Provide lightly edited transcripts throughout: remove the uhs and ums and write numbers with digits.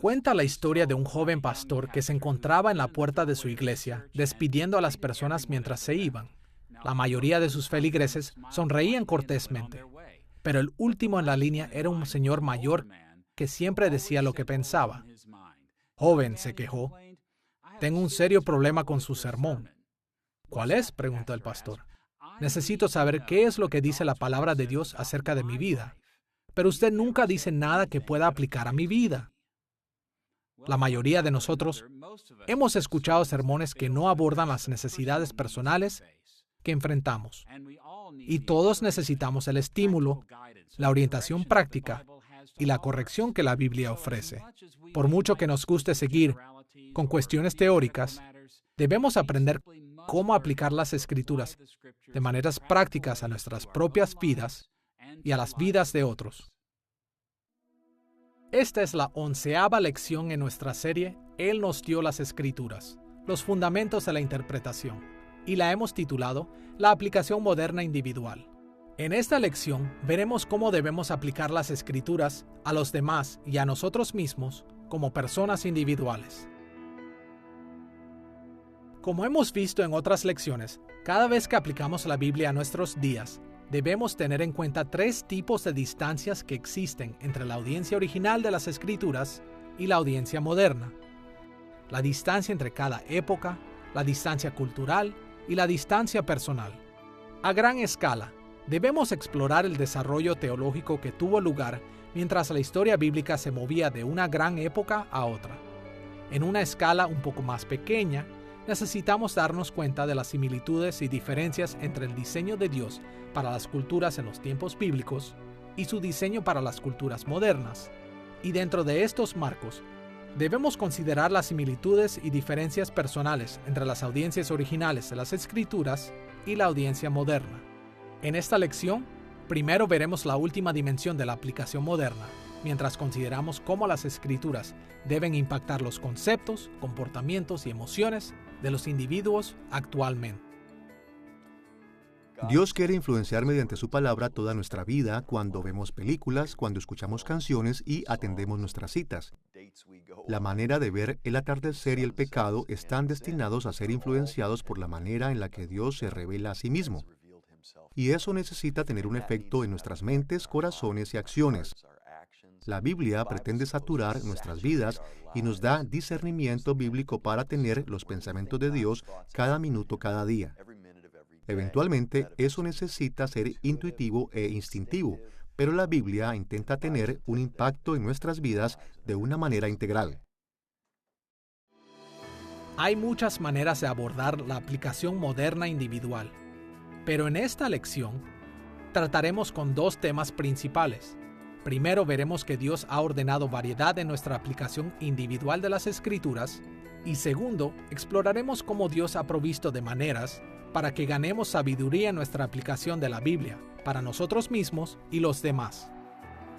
Cuenta la historia de un joven pastor que se encontraba en la puerta de su iglesia, despidiendo a las personas mientras se iban. La mayoría de sus feligreses sonreían cortésmente, pero el último en la línea era un señor mayor que siempre decía lo que pensaba. Joven, se quejó, tengo un serio problema con su sermón. ¿Cuál es?, preguntó el pastor. Necesito saber qué es lo que dice la palabra de Dios acerca de mi vida. Pero usted nunca dice nada que pueda aplicar a mi vida. La mayoría de nosotros hemos escuchado sermones que no abordan las necesidades personales que enfrentamos. Y todos necesitamos el estímulo, la orientación práctica y la corrección que la Biblia ofrece. Por mucho que nos guste seguir con cuestiones teóricas, debemos aprender cómo aplicar las Escrituras de maneras prácticas a nuestras propias vidas y a las vidas de otros. Esta es la 11ª lección en nuestra serie Él nos dio las Escrituras, los fundamentos de la interpretación, y la hemos titulado La aplicación moderna individual. En esta lección veremos cómo debemos aplicar las Escrituras a los demás y a nosotros mismos como personas individuales. Como hemos visto en otras lecciones, cada vez que aplicamos la Biblia a nuestros días, debemos tener en cuenta 3 tipos de distancias que existen entre la audiencia original de las Escrituras y la audiencia moderna. La distancia entre cada época, la distancia cultural y la distancia personal. A gran escala, debemos explorar el desarrollo teológico que tuvo lugar mientras la historia bíblica se movía de una gran época a otra. En una escala un poco más pequeña, necesitamos darnos cuenta de las similitudes y diferencias entre el diseño de Dios para las culturas en los tiempos bíblicos y su diseño para las culturas modernas. Y dentro de estos marcos, debemos considerar las similitudes y diferencias personales entre las audiencias originales de las Escrituras y la audiencia moderna. En esta lección, primero veremos la última dimensión de la aplicación moderna, mientras consideramos cómo las Escrituras deben impactar los conceptos, comportamientos y emociones de los individuos actualmente. Dios quiere influenciar mediante su palabra toda nuestra vida cuando vemos películas, cuando escuchamos canciones y atendemos nuestras citas. La manera de ver el atardecer y el pecado están destinados a ser influenciados por la manera en la que Dios se revela a sí mismo. Y eso necesita tener un efecto en nuestras mentes, corazones y acciones. La Biblia pretende saturar nuestras vidas y nos da discernimiento bíblico para tener los pensamientos de Dios cada minuto, cada día. Eventualmente, eso necesita ser intuitivo e instintivo, pero la Biblia intenta tener un impacto en nuestras vidas de una manera integral. Hay muchas maneras de abordar la aplicación moderna individual, pero en esta lección trataremos con 2 temas principales. Primero veremos que Dios ha ordenado variedad en nuestra aplicación individual de las Escrituras, y segundo, exploraremos cómo Dios ha provisto de maneras para que ganemos sabiduría en nuestra aplicación de la Biblia, para nosotros mismos y los demás.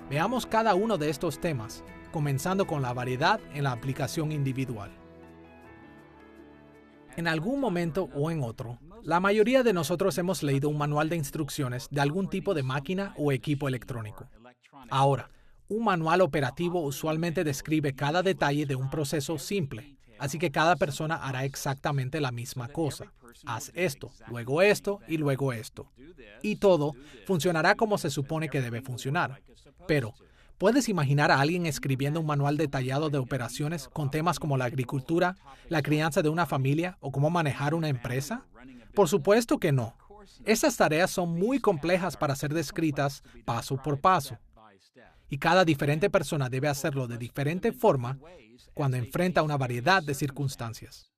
Veamos cada uno de estos temas, comenzando con la variedad en la aplicación individual. En algún momento o en otro, la mayoría de nosotros hemos leído un manual de instrucciones de algún tipo de máquina o equipo electrónico. Ahora, un manual operativo usualmente describe cada detalle de un proceso simple, así que cada persona hará exactamente la misma cosa. Haz esto y luego esto. Y todo funcionará como se supone que debe funcionar. Pero, ¿puedes imaginar a alguien escribiendo un manual detallado de operaciones con temas como la agricultura, la crianza de una familia o cómo manejar una empresa? Por supuesto que no. Esas tareas son muy complejas para ser descritas paso por paso. Y cada diferente persona debe hacerlo de diferente forma cuando enfrenta una variedad de circunstancias.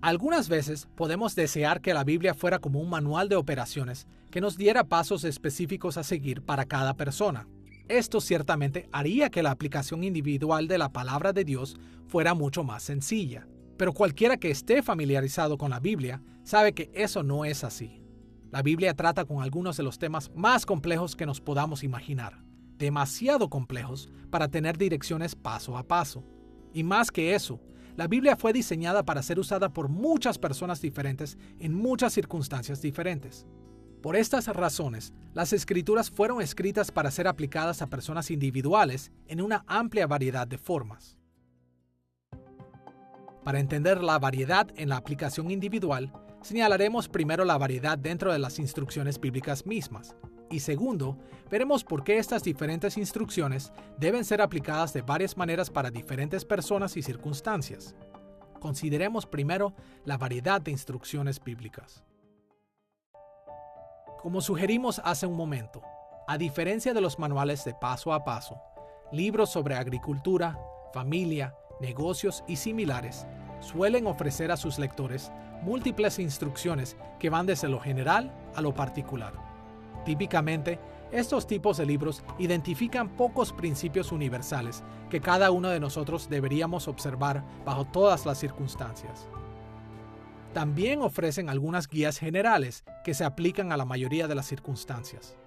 Algunas veces podemos desear que la Biblia fuera como un manual de operaciones que nos diera pasos específicos a seguir para cada persona. Esto ciertamente haría que la aplicación individual de la palabra de Dios fuera mucho más sencilla. Pero cualquiera que esté familiarizado con la Biblia sabe que eso no es así. La Biblia trata con algunos de los temas más complejos que nos podamos imaginar, demasiado complejos para tener direcciones paso a paso. Y más que eso, la Biblia fue diseñada para ser usada por muchas personas diferentes en muchas circunstancias diferentes. Por estas razones, las Escrituras fueron escritas para ser aplicadas a personas individuales en una amplia variedad de formas. Para entender la variedad en la aplicación individual, señalaremos primero la variedad dentro de las instrucciones bíblicas mismas, y segundo, veremos por qué estas diferentes instrucciones deben ser aplicadas de varias maneras para diferentes personas y circunstancias. Consideremos primero la variedad de instrucciones bíblicas. Como sugerimos hace un momento, a diferencia de los manuales de paso a paso, libros sobre agricultura, familia, negocios y similares, suelen ofrecer a sus lectores múltiples instrucciones que van desde lo general a lo particular. Típicamente, estos tipos de libros identifican pocos principios universales que cada uno de nosotros deberíamos observar bajo todas las circunstancias. También ofrecen algunas guías generales que se aplican a la mayoría de las circunstancias.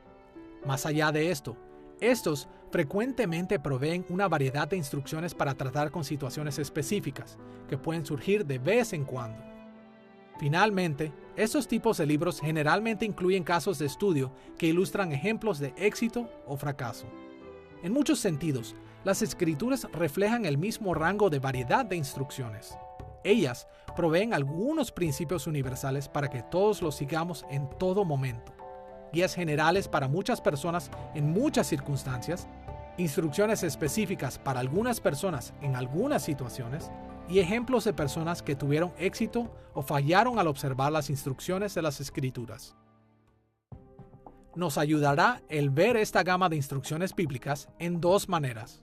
Más allá de esto, estos frecuentemente proveen una variedad de instrucciones para tratar con situaciones específicas que pueden surgir de vez en cuando. Finalmente, estos tipos de libros generalmente incluyen casos de estudio que ilustran ejemplos de éxito o fracaso. En muchos sentidos, las Escrituras reflejan el mismo rango de variedad de instrucciones. Ellas proveen algunos principios universales para que todos los sigamos en todo momento, guías generales para muchas personas en muchas circunstancias, instrucciones específicas para algunas personas en algunas situaciones, y ejemplos de personas que tuvieron éxito o fallaron al observar las instrucciones de las Escrituras. Nos ayudará el ver esta gama de instrucciones bíblicas en dos maneras.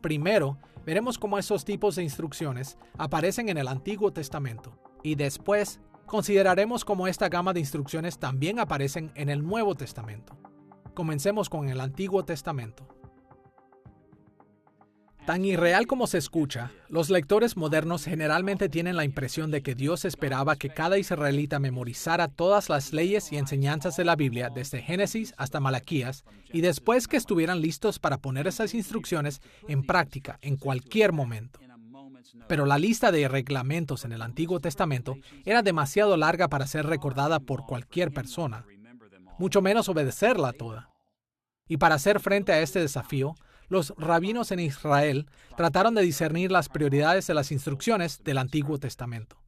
Primero, veremos cómo estos tipos de instrucciones aparecen en el Antiguo Testamento, y después consideraremos cómo esta gama de instrucciones también aparecen en el Nuevo Testamento. Comencemos con el Antiguo Testamento. Tan irreal como se escucha, los lectores modernos generalmente tienen la impresión de que Dios esperaba que cada israelita memorizara todas las leyes y enseñanzas de la Biblia desde Génesis hasta Malaquías y después que estuvieran listos para poner esas instrucciones en práctica en cualquier momento. Pero la lista de reglamentos en el Antiguo Testamento era demasiado larga para ser recordada por cualquier persona, mucho menos obedecerla toda. Y para hacer frente a este desafío, los rabinos en Israel trataron de discernir las prioridades de las instrucciones del Antiguo Testamento.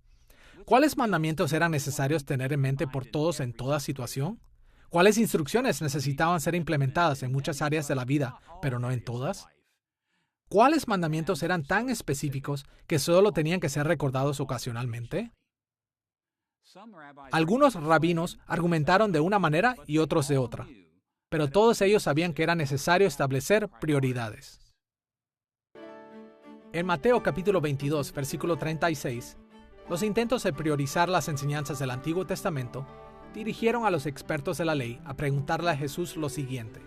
¿Cuáles mandamientos eran necesarios tener en mente por todos en toda situación? ¿Cuáles instrucciones necesitaban ser implementadas en muchas áreas de la vida, pero no en todas? ¿Cuáles mandamientos eran tan específicos que solo tenían que ser recordados ocasionalmente? Algunos rabinos argumentaron de una manera y otros de otra, pero todos ellos sabían que era necesario establecer prioridades. En Mateo capítulo 22, versículo 36, los intentos de priorizar las enseñanzas del Antiguo Testamento dirigieron a los expertos de la ley a preguntarle a Jesús lo siguiente: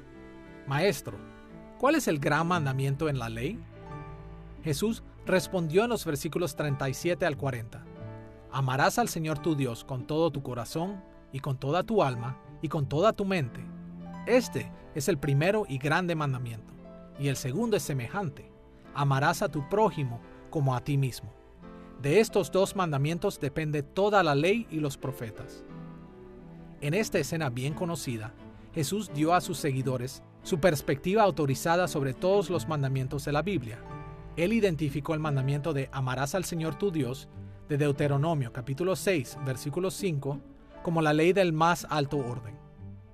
Maestro, ¿cuál es el gran mandamiento en la ley? Jesús respondió en los versículos 37 al 40. Amarás al Señor tu Dios con todo tu corazón y con toda tu alma y con toda tu mente. Este es el primero y grande mandamiento, y el segundo es semejante: amarás a tu prójimo como a ti mismo. De estos dos mandamientos depende toda la ley y los profetas. En esta escena bien conocida, Jesús dio a sus seguidores su perspectiva autorizada sobre todos los mandamientos de la Biblia. Él identificó el mandamiento de amarás al Señor tu Dios, de Deuteronomio capítulo 6, versículo 5, como la ley del más alto orden.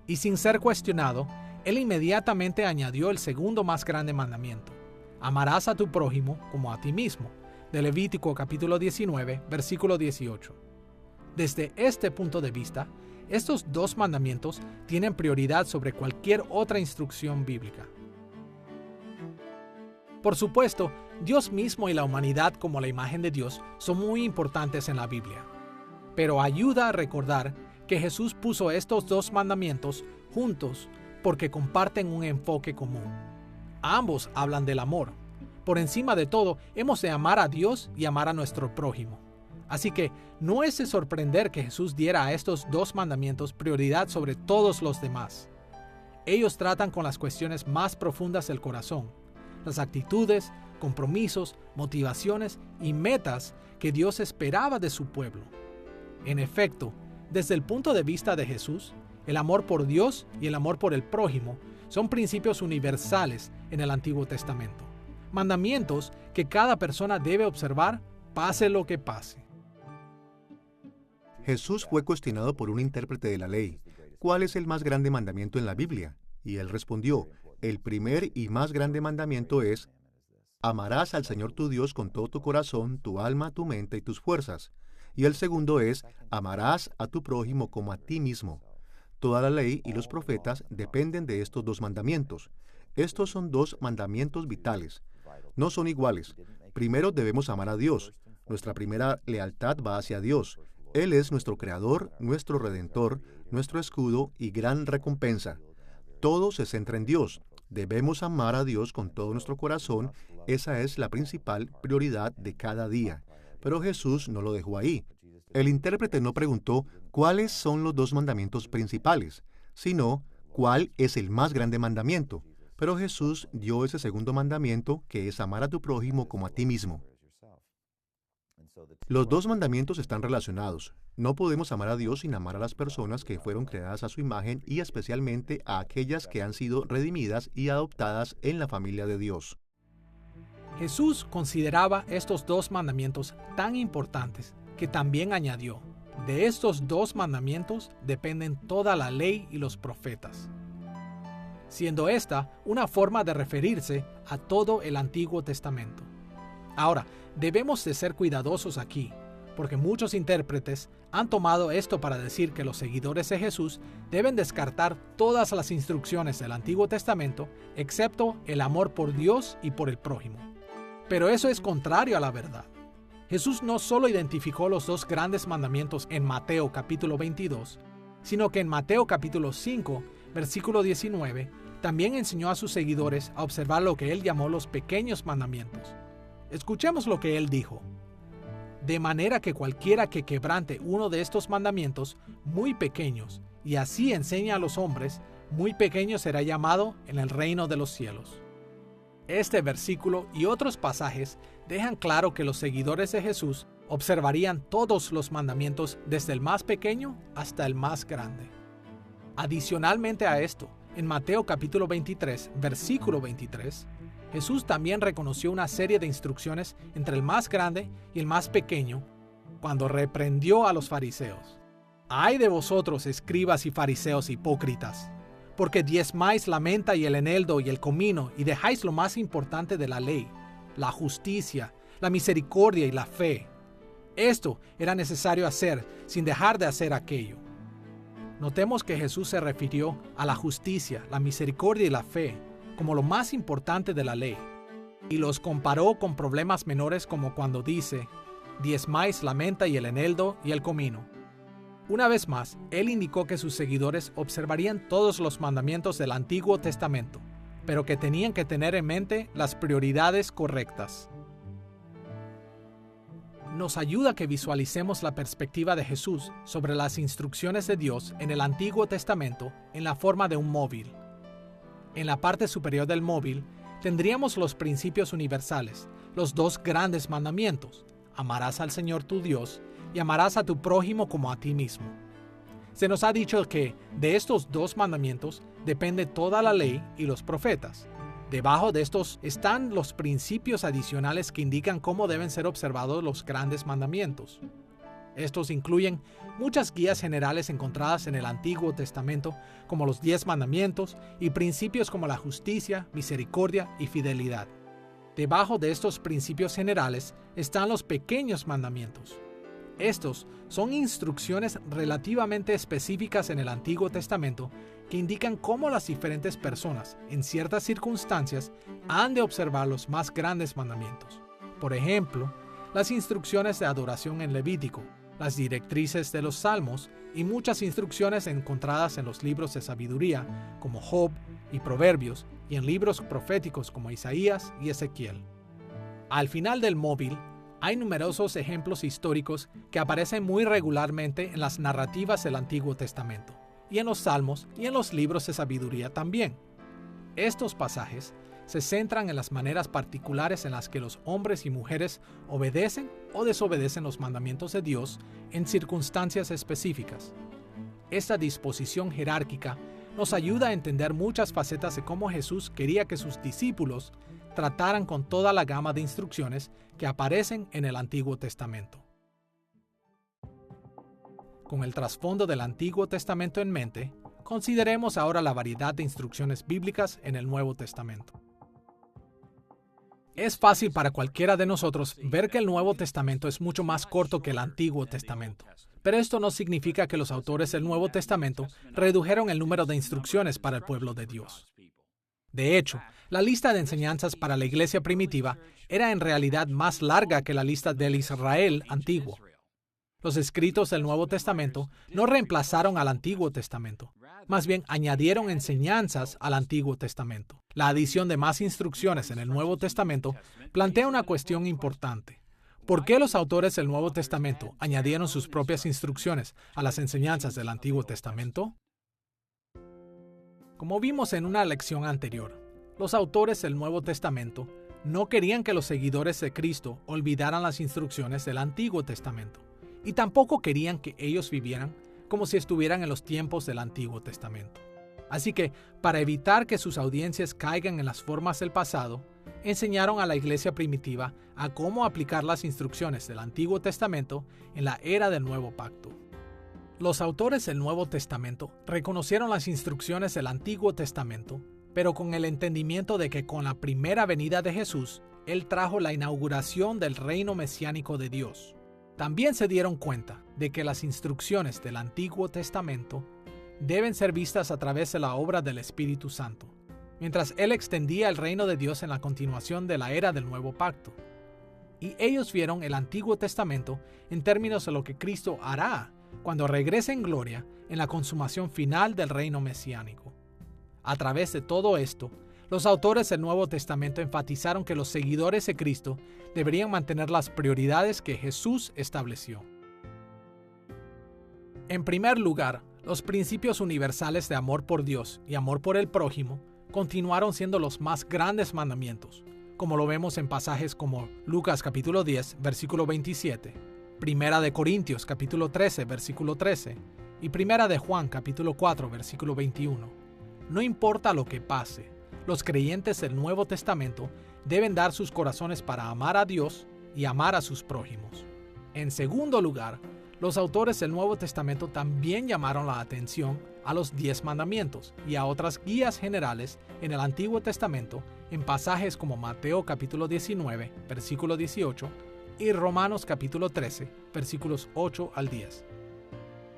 Y sin ser cuestionado, él inmediatamente añadió el segundo más grande mandamiento: amarás a tu prójimo como a ti mismo, de Levítico capítulo 19, versículo 18. Desde este punto de vista, estos dos mandamientos tienen prioridad sobre cualquier otra instrucción bíblica. Por supuesto, Dios mismo y la humanidad como la imagen de Dios son muy importantes en la Biblia, pero ayuda a recordar que Jesús puso estos dos mandamientos juntos porque comparten un enfoque común. Ambos hablan del amor. Por encima de todo, hemos de amar a Dios y amar a nuestro prójimo. Así que no es de sorprender que Jesús diera a estos dos mandamientos prioridad sobre todos los demás. Ellos tratan con las cuestiones más profundas del corazón, las actitudes, compromisos, motivaciones y metas que Dios esperaba de su pueblo. En efecto, desde el punto de vista de Jesús, el amor por Dios y el amor por el prójimo son principios universales en el Antiguo Testamento. Mandamientos que cada persona debe observar, pase lo que pase. Jesús fue cuestionado por un intérprete de la ley: ¿cuál es el más grande mandamiento en la Biblia? Y él respondió: el primer y más grande mandamiento es: amarás al Señor tu Dios con todo tu corazón, tu alma, tu mente y tus fuerzas. Y el segundo es: amarás a tu prójimo como a ti mismo. Toda la ley y los profetas dependen de estos dos mandamientos. Estos son dos mandamientos vitales. No son iguales. Primero debemos amar a Dios. Nuestra primera lealtad va hacia Dios. Él es nuestro Creador, nuestro Redentor, nuestro escudo y gran recompensa. Todo se centra en Dios. Debemos amar a Dios con todo nuestro corazón. Esa es la principal prioridad de cada día. Pero Jesús no lo dejó ahí. El intérprete no preguntó cuáles son los dos mandamientos principales, sino cuál es el más grande mandamiento. Pero Jesús dio ese segundo mandamiento, que es amar a tu prójimo como a ti mismo. Los dos mandamientos están relacionados. No podemos amar a Dios sin amar a las personas que fueron creadas a su imagen y especialmente a aquellas que han sido redimidas y adoptadas en la familia de Dios. Jesús consideraba estos dos mandamientos tan importantes que también añadió: de estos dos mandamientos dependen toda la ley y los profetas, siendo esta una forma de referirse a todo el Antiguo Testamento. Ahora, debemos de ser cuidadosos aquí, porque muchos intérpretes han tomado esto para decir que los seguidores de Jesús deben descartar todas las instrucciones del Antiguo Testamento, excepto el amor por Dios y por el prójimo. Pero eso es contrario a la verdad. Jesús no solo identificó los dos grandes mandamientos en Mateo capítulo 22, sino que en Mateo capítulo 5, versículo 19, también enseñó a sus seguidores a observar lo que él llamó los pequeños mandamientos. Escuchemos lo que él dijo: de manera que cualquiera que quebrante uno de estos mandamientos muy pequeños y así enseña a los hombres, muy pequeño será llamado en el reino de los cielos. Este versículo y otros pasajes dejan claro que los seguidores de Jesús observarían todos los mandamientos desde el más pequeño hasta el más grande. Adicionalmente a esto, en Mateo capítulo 23, versículo 23, Jesús también reconoció una serie de instrucciones entre el más grande y el más pequeño cuando reprendió a los fariseos. ¡Ay de vosotros, escribas y fariseos hipócritas! Porque diezmáis la menta y el eneldo y el comino y dejáis lo más importante de la ley, la justicia, la misericordia y la fe. Esto era necesario hacer sin dejar de hacer aquello. Notemos que Jesús se refirió a la justicia, la misericordia y la fe como lo más importante de la ley, y los comparó con problemas menores como cuando dice: diezmáis la menta y el eneldo y el comino. Una vez más, él indicó que sus seguidores observarían todos los mandamientos del Antiguo Testamento, pero que tenían que tener en mente las prioridades correctas. Nos ayuda que visualicemos la perspectiva de Jesús sobre las instrucciones de Dios en el Antiguo Testamento en la forma de un móvil. En la parte superior del móvil tendríamos los principios universales, los dos grandes mandamientos: amarás al Señor tu Dios y amarás a tu prójimo como a ti mismo. Se nos ha dicho que de estos dos mandamientos depende toda la ley y los profetas. Debajo de estos están los principios adicionales que indican cómo deben ser observados los grandes mandamientos. Estos incluyen muchas guías generales encontradas en el Antiguo Testamento, como los 10 mandamientos, y principios como la justicia, misericordia y fidelidad. Debajo de estos principios generales están los pequeños mandamientos. Estos son instrucciones relativamente específicas en el Antiguo Testamento que indican cómo las diferentes personas, en ciertas circunstancias, han de observar los más grandes mandamientos. Por ejemplo, las instrucciones de adoración en Levítico, las directrices de los Salmos y muchas instrucciones encontradas en los libros de sabiduría como Job y Proverbios y en libros proféticos como Isaías y Ezequiel. Al final del móvil hay numerosos ejemplos históricos que aparecen muy regularmente en las narrativas del Antiguo Testamento y en los Salmos y en los libros de sabiduría también. Estos pasajes se centran en las maneras particulares en las que los hombres y mujeres obedecen o desobedecen los mandamientos de Dios en circunstancias específicas. Esta disposición jerárquica nos ayuda a entender muchas facetas de cómo Jesús quería que sus discípulos trataran con toda la gama de instrucciones que aparecen en el Antiguo Testamento. Con el trasfondo del Antiguo Testamento en mente, consideremos ahora la variedad de instrucciones bíblicas en el Nuevo Testamento. Es fácil para cualquiera de nosotros ver que el Nuevo Testamento es mucho más corto que el Antiguo Testamento, pero esto no significa que los autores del Nuevo Testamento redujeron el número de instrucciones para el pueblo de Dios. De hecho, la lista de enseñanzas para la iglesia primitiva era en realidad más larga que la lista del Israel antiguo. Los escritos del Nuevo Testamento no reemplazaron al Antiguo Testamento, más bien añadieron enseñanzas al Antiguo Testamento. La adición de más instrucciones en el Nuevo Testamento plantea una cuestión importante. ¿Por qué los autores del Nuevo Testamento añadieron sus propias instrucciones a las enseñanzas del Antiguo Testamento? Como vimos en una lección anterior, los autores del Nuevo Testamento no querían que los seguidores de Cristo olvidaran las instrucciones del Antiguo Testamento, y tampoco querían que ellos vivieran como si estuvieran en los tiempos del Antiguo Testamento. Así que, para evitar que sus audiencias caigan en las formas del pasado, enseñaron a la iglesia primitiva a cómo aplicar las instrucciones del Antiguo Testamento en la era del Nuevo Pacto. Los autores del Nuevo Testamento reconocieron las instrucciones del Antiguo Testamento, pero con el entendimiento de que con la primera venida de Jesús, Él trajo la inauguración del reino mesiánico de Dios. También se dieron cuenta de que las instrucciones del Antiguo Testamento deben ser vistas a través de la obra del Espíritu Santo, mientras Él extendía el reino de Dios en la continuación de la era del Nuevo Pacto. Y ellos vieron el Antiguo Testamento en términos de lo que Cristo hará cuando regrese en gloria en la consumación final del reino mesiánico. A través de todo esto, los autores del Nuevo Testamento enfatizaron que los seguidores de Cristo deberían mantener las prioridades que Jesús estableció. En primer lugar, los principios universales de amor por Dios y amor por el prójimo continuaron siendo los más grandes mandamientos, como lo vemos en pasajes como Lucas capítulo 10, versículo 27, Primera de Corintios capítulo 13, versículo 13 y Primera de Juan capítulo 4, versículo 21. No importa lo que pase, los creyentes del Nuevo Testamento deben dar sus corazones para amar a Dios y amar a sus prójimos. En segundo lugar, los autores del Nuevo Testamento también llamaron la atención a los 10 mandamientos y a otras guías generales en el Antiguo Testamento en pasajes como Mateo capítulo 19, versículo 18 y Romanos capítulo 13, versículos 8 al 10.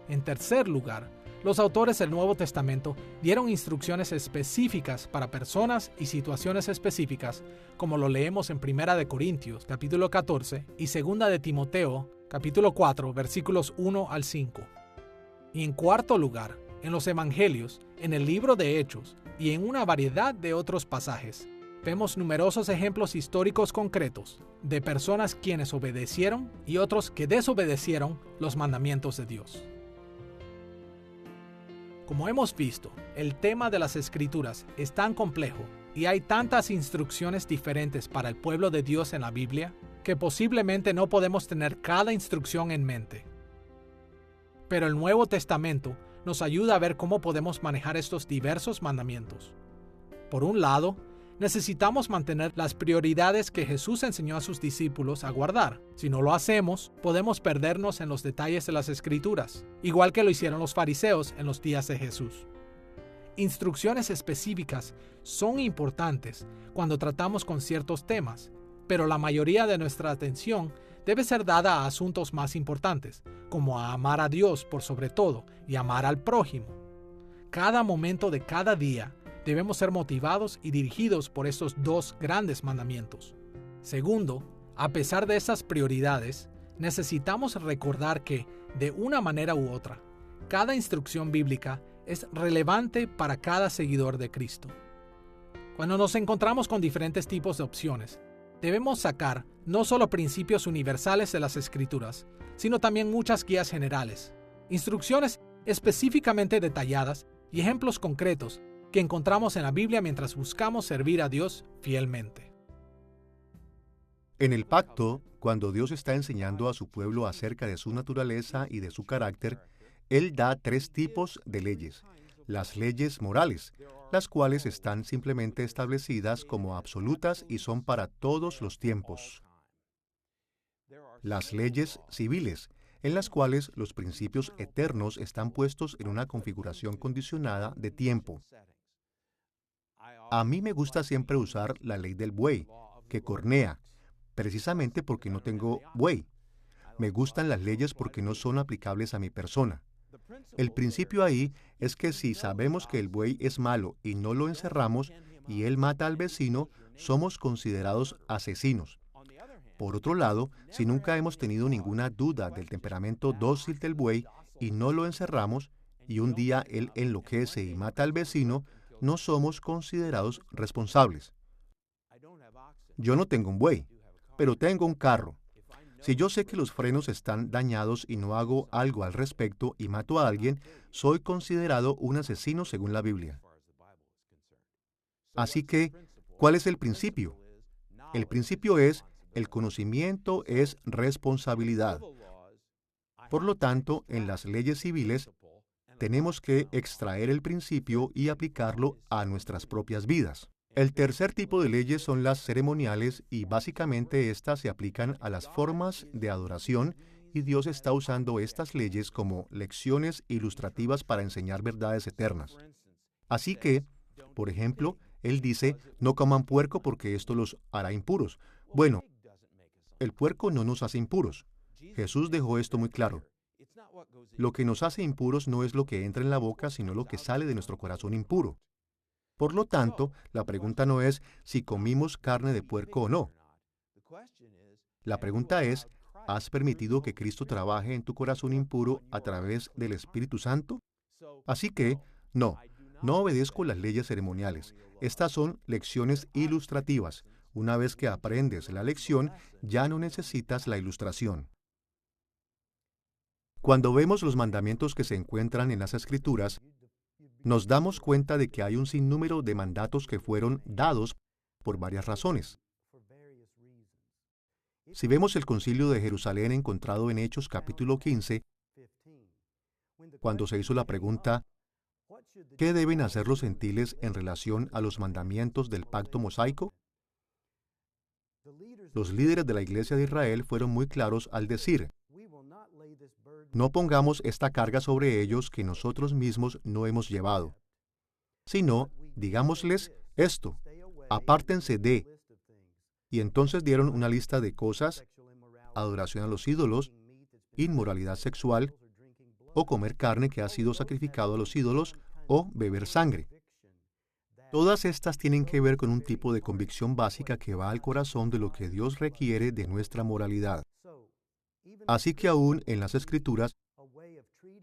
En tercer lugar, los autores del Nuevo Testamento dieron instrucciones específicas para personas y situaciones específicas, como lo leemos en 1 Corintios, capítulo 14, y 2 de Timoteo, capítulo 4, versículos 1 al 5. Y en cuarto lugar, en los Evangelios, en el libro de Hechos y en una variedad de otros pasajes, vemos numerosos ejemplos históricos concretos de personas quienes obedecieron y otros que desobedecieron los mandamientos de Dios. Como hemos visto, el tema de las Escrituras es tan complejo y hay tantas instrucciones diferentes para el pueblo de Dios en la Biblia que posiblemente no podemos tener cada instrucción en mente. Pero el Nuevo Testamento nos ayuda a ver cómo podemos manejar estos diversos mandamientos. Por un lado, necesitamos mantener las prioridades que Jesús enseñó a sus discípulos a guardar. Si no lo hacemos, podemos perdernos en los detalles de las Escrituras, igual que lo hicieron los fariseos en los días de Jesús. Instrucciones específicas son importantes cuando tratamos con ciertos temas, pero la mayoría de nuestra atención debe ser dada a asuntos más importantes, como a amar a Dios por sobre todo y amar al prójimo. Cada momento de cada día debemos ser motivados y dirigidos por estos dos grandes mandamientos. Segundo, a pesar de estas prioridades, necesitamos recordar que, de una manera u otra, cada instrucción bíblica es relevante para cada seguidor de Cristo. Cuando nos encontramos con diferentes tipos de opciones, debemos sacar no solo principios universales de las Escrituras, sino también muchas guías generales, instrucciones específicamente detalladas y ejemplos concretos que encontramos en la Biblia mientras buscamos servir a Dios fielmente. En el pacto, cuando Dios está enseñando a su pueblo acerca de su naturaleza y de su carácter, Él da tres tipos de leyes. Las leyes morales, las cuales están simplemente establecidas como absolutas y son para todos los tiempos. Las leyes civiles, en las cuales los principios eternos están puestos en una configuración condicionada de tiempo. A mí me gusta siempre usar la ley del buey, que cornea, precisamente porque no tengo buey. Me gustan las leyes porque no son aplicables a mi persona. El principio ahí es que si sabemos que el buey es malo y no lo encerramos y él mata al vecino, somos considerados asesinos. Por otro lado, si nunca hemos tenido ninguna duda del temperamento dócil del buey y no lo encerramos, y un día él enloquece y mata al vecino, no somos considerados responsables. Yo no tengo un buey, pero tengo un carro. Si yo sé que los frenos están dañados y no hago algo al respecto y mato a alguien, soy considerado un asesino según la Biblia. Así que, ¿cuál es el principio? El principio es, el conocimiento es responsabilidad. Por lo tanto, en las leyes civiles, tenemos que extraer el principio y aplicarlo a nuestras propias vidas. El tercer tipo de leyes son las ceremoniales y básicamente estas se aplican a las formas de adoración y Dios está usando estas leyes como lecciones ilustrativas para enseñar verdades eternas. Así que, por ejemplo, Él dice, no coman puerco porque esto los hará impuros. Bueno, el puerco no nos hace impuros. Jesús dejó esto muy claro. Lo que nos hace impuros no es lo que entra en la boca, sino lo que sale de nuestro corazón impuro. Por lo tanto, la pregunta no es si comimos carne de puerco o no. La pregunta es, ¿has permitido que Cristo trabaje en tu corazón impuro a través del Espíritu Santo? Así que, no obedezco las leyes ceremoniales. Estas son lecciones ilustrativas. Una vez que aprendes la lección, ya no necesitas la ilustración. Cuando vemos los mandamientos que se encuentran en las Escrituras, nos damos cuenta de que hay un sinnúmero de mandatos que fueron dados por varias razones. Si vemos el concilio de Jerusalén encontrado en Hechos capítulo 15, cuando se hizo la pregunta, ¿qué deben hacer los gentiles en relación a los mandamientos del pacto mosaico? Los líderes de la Iglesia de Israel fueron muy claros al decir, no pongamos esta carga sobre ellos que nosotros mismos no hemos llevado, sino digámosles esto, apártense de. Y entonces dieron una lista de cosas, adoración a los ídolos, inmoralidad sexual, o comer carne que ha sido sacrificado a los ídolos, o beber sangre. Todas estas tienen que ver con un tipo de convicción básica que va al corazón de lo que Dios requiere de nuestra moralidad. Así que aún en las Escrituras,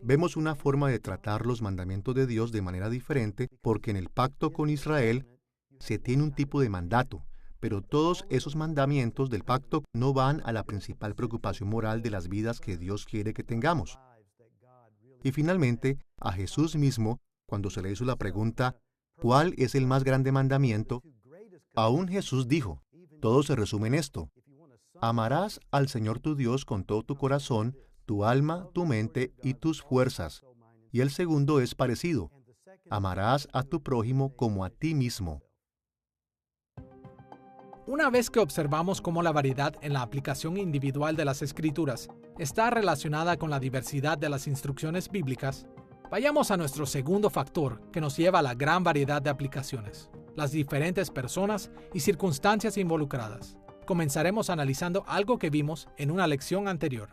vemos una forma de tratar los mandamientos de Dios de manera diferente, porque en el pacto con Israel se tiene un tipo de mandato, pero todos esos mandamientos del pacto no van a la principal preocupación moral de las vidas que Dios quiere que tengamos. Y finalmente, a Jesús mismo, cuando se le hizo la pregunta, ¿cuál es el más grande mandamiento? Aún Jesús dijo, todo se resume en esto. Amarás al Señor tu Dios con todo tu corazón, tu alma, tu mente y tus fuerzas. Y el segundo es parecido. Amarás a tu prójimo como a ti mismo. Una vez que observamos cómo la variedad en la aplicación individual de las Escrituras está relacionada con la diversidad de las instrucciones bíblicas, vayamos a nuestro segundo factor que nos lleva a la gran variedad de aplicaciones, las diferentes personas y circunstancias involucradas. Comenzaremos analizando algo que vimos en una lección anterior.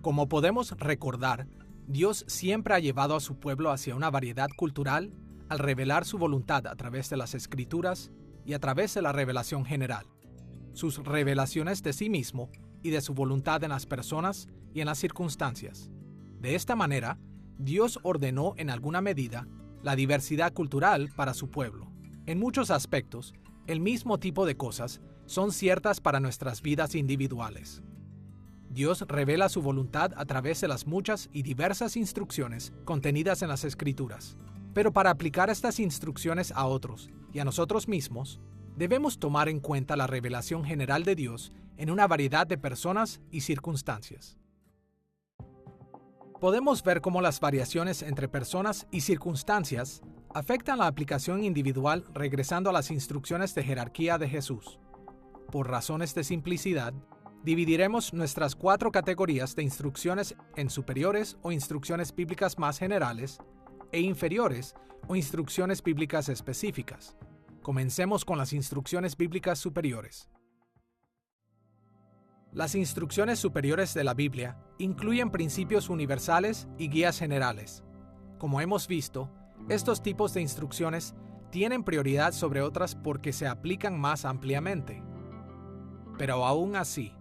Como podemos recordar, Dios siempre ha llevado a su pueblo hacia una variedad cultural al revelar su voluntad a través de las Escrituras y a través de la revelación general, sus revelaciones de sí mismo y de su voluntad en las personas y en las circunstancias. De esta manera, Dios ordenó en alguna medida la diversidad cultural para su pueblo. En muchos aspectos, el mismo tipo de cosas son ciertas para nuestras vidas individuales. Dios revela su voluntad a través de las muchas y diversas instrucciones contenidas en las Escrituras. Pero para aplicar estas instrucciones a otros y a nosotros mismos, debemos tomar en cuenta la revelación general de Dios en una variedad de personas y circunstancias. Podemos ver cómo las variaciones entre personas y circunstancias afectan la aplicación individual regresando a las instrucciones de jerarquía de Jesús. Por razones de simplicidad, dividiremos nuestras 4 categorías de instrucciones en superiores o instrucciones bíblicas más generales e inferiores o instrucciones bíblicas específicas. Comencemos con las instrucciones bíblicas superiores. Las instrucciones superiores de la Biblia incluyen principios universales y guías generales. Como hemos visto, estos tipos de instrucciones tienen prioridad sobre otras porque se aplican más ampliamente. Pero aún así,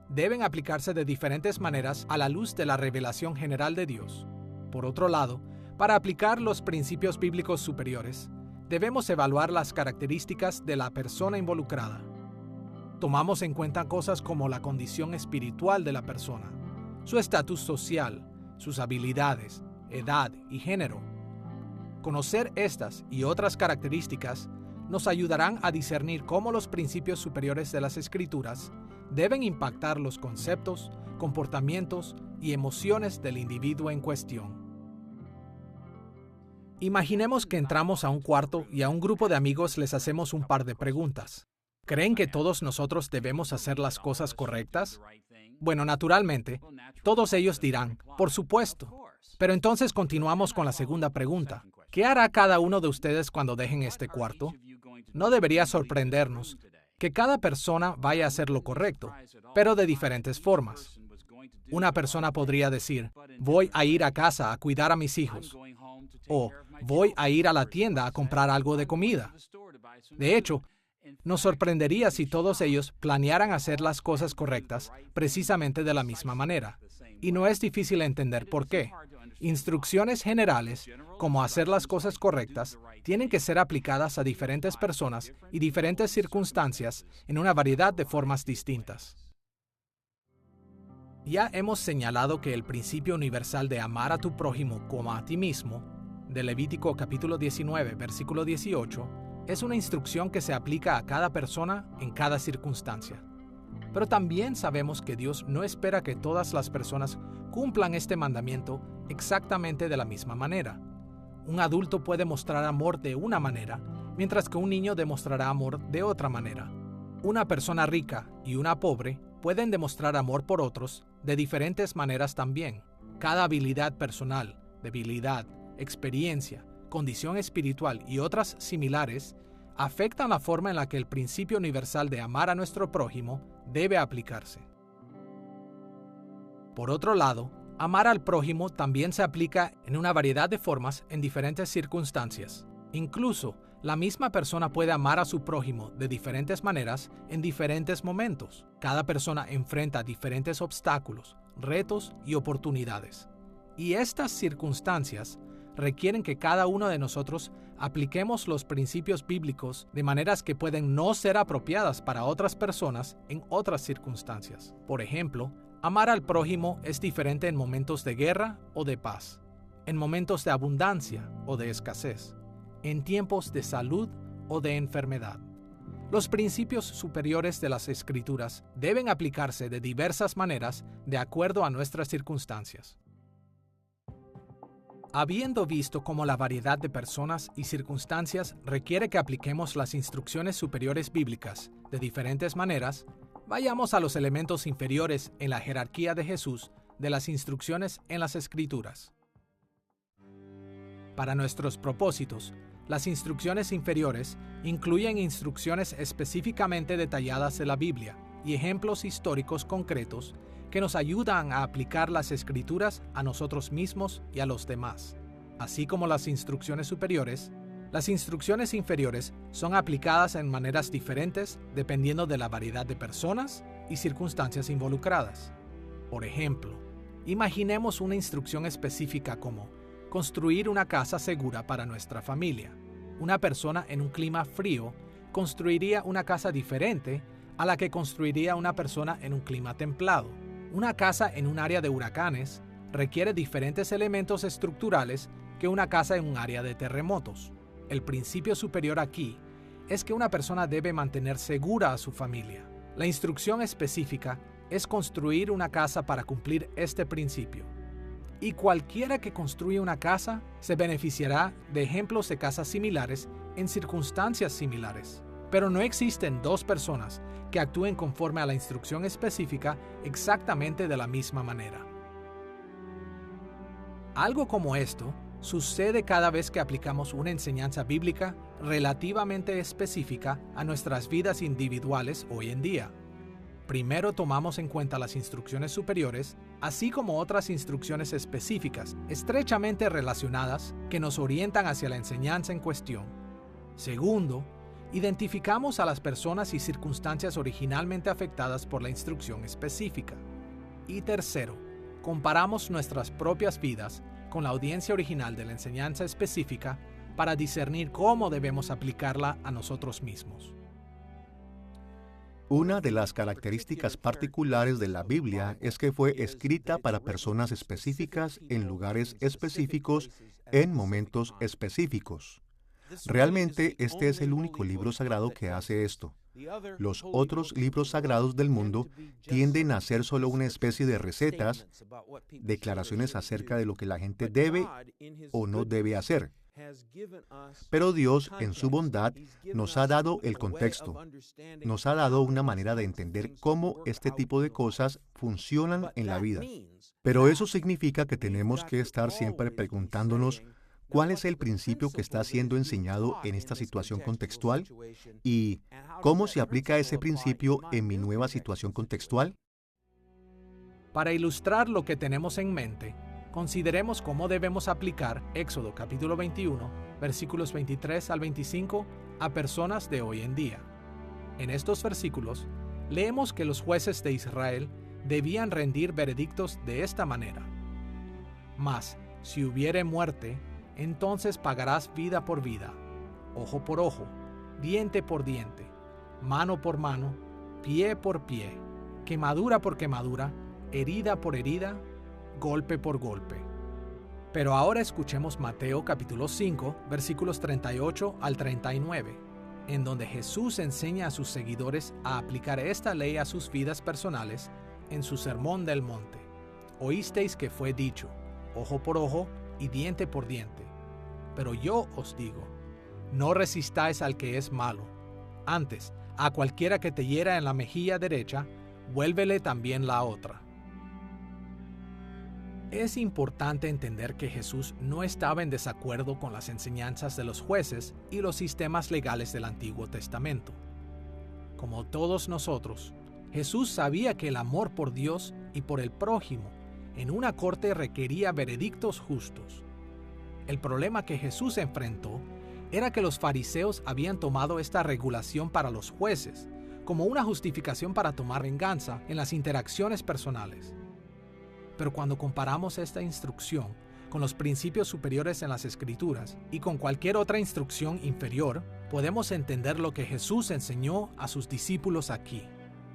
deben aplicarse de diferentes maneras a la luz de la revelación general de Dios. Por otro lado, para aplicar los principios bíblicos superiores, debemos evaluar las características de la persona involucrada. Tomamos en cuenta cosas como la condición espiritual de la persona, su estatus social, sus habilidades, edad y género. Conocer estas y otras características nos ayudarán a discernir cómo los principios superiores de las Escrituras deben impactar los conceptos, comportamientos y emociones del individuo en cuestión. Imaginemos que entramos a un cuarto y a un grupo de amigos les hacemos un par de preguntas. ¿Creen que todos nosotros debemos hacer las cosas correctas? Bueno, naturalmente, todos ellos dirán, por supuesto. Pero entonces continuamos con la segunda pregunta. ¿Qué hará cada uno de ustedes cuando dejen este cuarto? No debería sorprendernos que cada persona vaya a hacer lo correcto, pero de diferentes formas. Una persona podría decir, voy a ir a casa a cuidar a mis hijos, o voy a ir a la tienda a comprar algo de comida. De hecho, nos sorprendería si todos ellos planearan hacer las cosas correctas precisamente de la misma manera. Y no es difícil entender por qué. Instrucciones generales, como hacer las cosas correctas, tienen que ser aplicadas a diferentes personas y diferentes circunstancias en una variedad de formas distintas. Ya hemos señalado que el principio universal de amar a tu prójimo como a ti mismo, de Levítico capítulo 19, versículo 18, es una instrucción que se aplica a cada persona en cada circunstancia. Pero también sabemos que Dios no espera que todas las personas cumplan este mandamiento exactamente de la misma manera. Un adulto puede mostrar amor de una manera, mientras que un niño demostrará amor de otra manera. Una persona rica y una pobre pueden demostrar amor por otros de diferentes maneras también. Cada habilidad personal, debilidad, experiencia, condición espiritual y otras similares afectan la forma en la que el principio universal de amar a nuestro prójimo debe aplicarse. Por otro lado, amar al prójimo también se aplica en una variedad de formas en diferentes circunstancias. Incluso, la misma persona puede amar a su prójimo de diferentes maneras en diferentes momentos. Cada persona enfrenta diferentes obstáculos, retos y oportunidades. Y estas circunstancias requieren que cada uno de nosotros apliquemos los principios bíblicos de maneras que pueden no ser apropiadas para otras personas en otras circunstancias. Por ejemplo, amar al prójimo es diferente en momentos de guerra o de paz, en momentos de abundancia o de escasez, en tiempos de salud o de enfermedad. Los principios superiores de las Escrituras deben aplicarse de diversas maneras de acuerdo a nuestras circunstancias. Habiendo visto cómo la variedad de personas y circunstancias requiere que apliquemos las instrucciones superiores bíblicas de diferentes maneras, vayamos a los elementos inferiores en la jerarquía de Jesús de las instrucciones en las Escrituras. Para nuestros propósitos, las instrucciones inferiores incluyen instrucciones específicamente detalladas de la Biblia y ejemplos históricos concretos que nos ayudan a aplicar las Escrituras a nosotros mismos y a los demás. Así como las instrucciones superiores, las instrucciones inferiores son aplicadas en maneras diferentes dependiendo de la variedad de personas y circunstancias involucradas. Por ejemplo, imaginemos una instrucción específica como construir una casa segura para nuestra familia. Una persona en un clima frío construiría una casa diferente a la que construiría una persona en un clima templado. Una casa en un área de huracanes requiere diferentes elementos estructurales que una casa en un área de terremotos. El principio superior aquí es que una persona debe mantener segura a su familia. La instrucción específica es construir una casa para cumplir este principio. Y cualquiera que construye una casa se beneficiará de ejemplos de casas similares en circunstancias similares. Pero no existen dos personas que actúen conforme a la instrucción específica exactamente de la misma manera. Algo como esto sucede cada vez que aplicamos una enseñanza bíblica relativamente específica a nuestras vidas individuales hoy en día. Primero tomamos en cuenta las instrucciones superiores, así como otras instrucciones específicas, estrechamente relacionadas, que nos orientan hacia la enseñanza en cuestión. Segundo, identificamos a las personas y circunstancias originalmente afectadas por la instrucción específica. Y tercero, comparamos nuestras propias vidas con la audiencia original de la enseñanza específica para discernir cómo debemos aplicarla a nosotros mismos. Una de las características particulares de la Biblia es que fue escrita para personas específicas en lugares específicos en momentos específicos. Realmente este es el único libro sagrado que hace esto. Los otros libros sagrados del mundo tienden a ser solo una especie de recetas, declaraciones acerca de lo que la gente debe o no debe hacer. Pero Dios, en su bondad, nos ha dado el contexto, nos ha dado una manera de entender cómo este tipo de cosas funcionan en la vida. Pero eso significa que tenemos que estar siempre preguntándonos cuál es el principio que está siendo enseñado en esta situación contextual y cómo se aplica ese principio en mi nueva situación contextual. Para ilustrar lo que tenemos en mente, consideremos cómo debemos aplicar Éxodo capítulo 21, versículos 23 al 25 a personas de hoy en día. En estos versículos, leemos que los jueces de Israel debían rendir veredictos de esta manera. Mas, si hubiere muerte, entonces pagarás vida por vida, ojo por ojo, diente por diente, mano por mano, pie por pie, quemadura por quemadura, herida por herida, golpe por golpe. Pero ahora escuchemos Mateo capítulo 5, versículos 38 al 39, en donde Jesús enseña a sus seguidores a aplicar esta ley a sus vidas personales en su sermón del monte. Oísteis que fue dicho, ojo por ojo y diente por diente. Pero yo os digo, no resistáis al que es malo. Antes, a cualquiera que te hiera en la mejilla derecha, vuélvele también la otra. Es importante entender que Jesús no estaba en desacuerdo con las enseñanzas de los jueces y los sistemas legales del Antiguo Testamento. Como todos nosotros, Jesús sabía que el amor por Dios y por el prójimo en una corte requería veredictos justos. El problema que Jesús enfrentó era que los fariseos habían tomado esta regulación para los jueces como una justificación para tomar venganza en las interacciones personales. Pero cuando comparamos esta instrucción con los principios superiores en las Escrituras y con cualquier otra instrucción inferior, podemos entender lo que Jesús enseñó a sus discípulos aquí.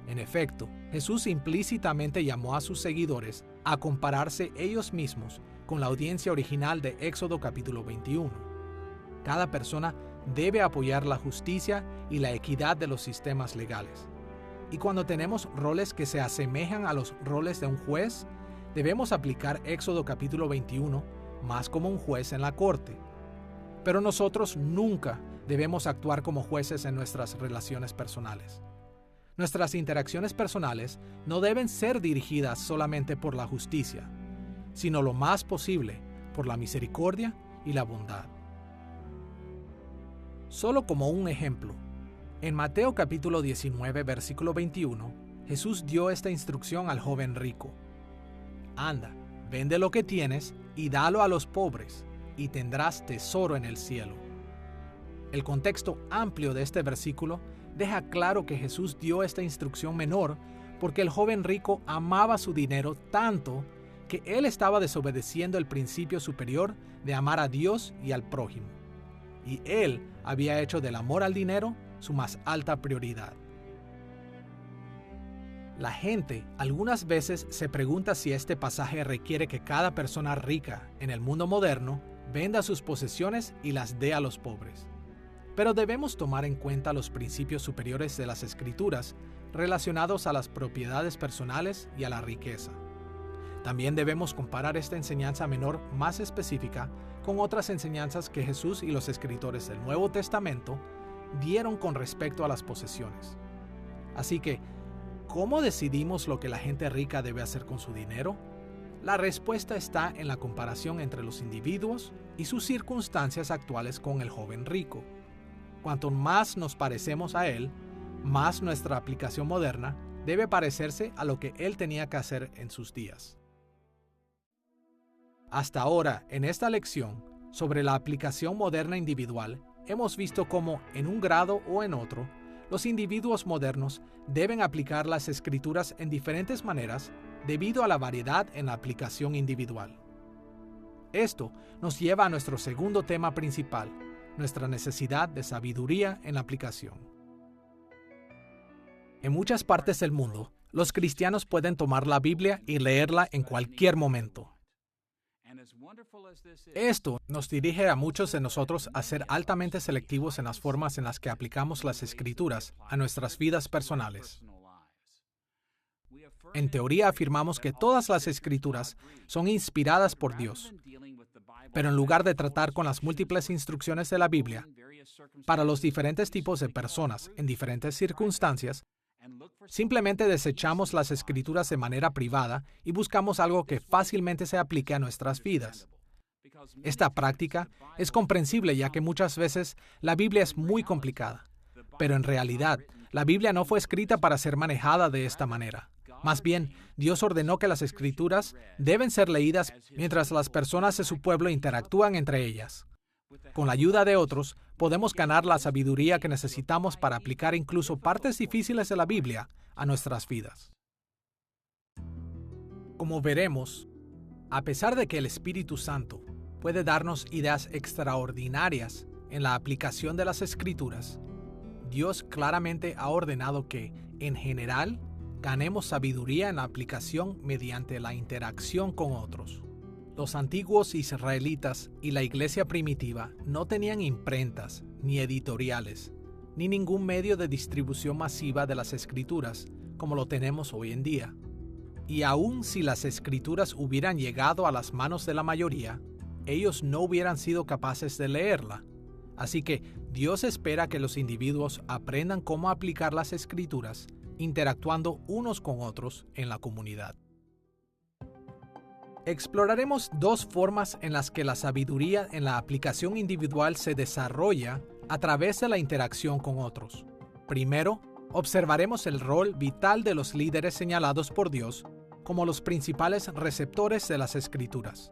En efecto, Jesús implícitamente llamó a sus seguidores a compararse ellos mismos con la audiencia original de Éxodo capítulo 21. Cada persona debe apoyar la justicia y la equidad de los sistemas legales. Y cuando tenemos roles que se asemejan a los roles de un juez, debemos aplicar Éxodo capítulo 21 más como un juez en la corte. Pero nosotros nunca debemos actuar como jueces en nuestras relaciones personales. Nuestras interacciones personales no deben ser dirigidas solamente por la justicia, sino lo más posible por la misericordia y la bondad. Solo como un ejemplo, en Mateo capítulo 19, versículo 21, Jesús dio esta instrucción al joven rico. Anda, vende lo que tienes y dalo a los pobres, y tendrás tesoro en el cielo. El contexto amplio de este versículo deja claro que Jesús dio esta instrucción menor porque el joven rico amaba su dinero tanto que él estaba desobedeciendo el principio superior de amar a Dios y al prójimo. Y él había hecho del amor al dinero su más alta prioridad. La gente algunas veces se pregunta si este pasaje requiere que cada persona rica en el mundo moderno venda sus posesiones y las dé a los pobres. Pero debemos tomar en cuenta los principios superiores de las Escrituras relacionados a las propiedades personales y a la riqueza. También debemos comparar esta enseñanza menor más específica con otras enseñanzas que Jesús y los escritores del Nuevo Testamento dieron con respecto a las posesiones. Así que, ¿cómo decidimos lo que la gente rica debe hacer con su dinero? La respuesta está en la comparación entre los individuos y sus circunstancias actuales con el joven rico. Cuanto más nos parecemos a él, más nuestra aplicación moderna debe parecerse a lo que él tenía que hacer en sus días. Hasta ahora, en esta lección, sobre la aplicación moderna individual, hemos visto cómo, en un grado o en otro, los individuos modernos deben aplicar las Escrituras en diferentes maneras debido a la variedad en la aplicación individual. Esto nos lleva a nuestro segundo tema principal, nuestra necesidad de sabiduría en la aplicación. En muchas partes del mundo, los cristianos pueden tomar la Biblia y leerla en cualquier momento. Esto nos dirige a muchos de nosotros a ser altamente selectivos en las formas en las que aplicamos las Escrituras a nuestras vidas personales. En teoría afirmamos que todas las Escrituras son inspiradas por Dios, pero en lugar de tratar con las múltiples instrucciones de la Biblia para los diferentes tipos de personas en diferentes circunstancias, simplemente desechamos las Escrituras de manera privada y buscamos algo que fácilmente se aplique a nuestras vidas. Esta práctica es comprensible ya que muchas veces la Biblia es muy complicada, pero en realidad la Biblia no fue escrita para ser manejada de esta manera. Más bien, Dios ordenó que las Escrituras deben ser leídas mientras las personas de su pueblo interactúan entre ellas. Con la ayuda de otros, podemos ganar la sabiduría que necesitamos para aplicar incluso partes difíciles de la Biblia a nuestras vidas. Como veremos, a pesar de que el Espíritu Santo puede darnos ideas extraordinarias en la aplicación de las Escrituras, Dios claramente ha ordenado que, en general, ganemos sabiduría en la aplicación mediante la interacción con otros. Los antiguos israelitas y la iglesia primitiva no tenían imprentas, ni editoriales, ni ningún medio de distribución masiva de las Escrituras, como lo tenemos hoy en día. Y aun si las Escrituras hubieran llegado a las manos de la mayoría, ellos no hubieran sido capaces de leerla. Así que Dios espera que los individuos aprendan cómo aplicar las Escrituras, interactuando unos con otros en la comunidad. Exploraremos dos formas en las que la sabiduría en la aplicación individual se desarrolla a través de la interacción con otros. Primero, observaremos el rol vital de los líderes señalados por Dios como los principales receptores de las Escrituras.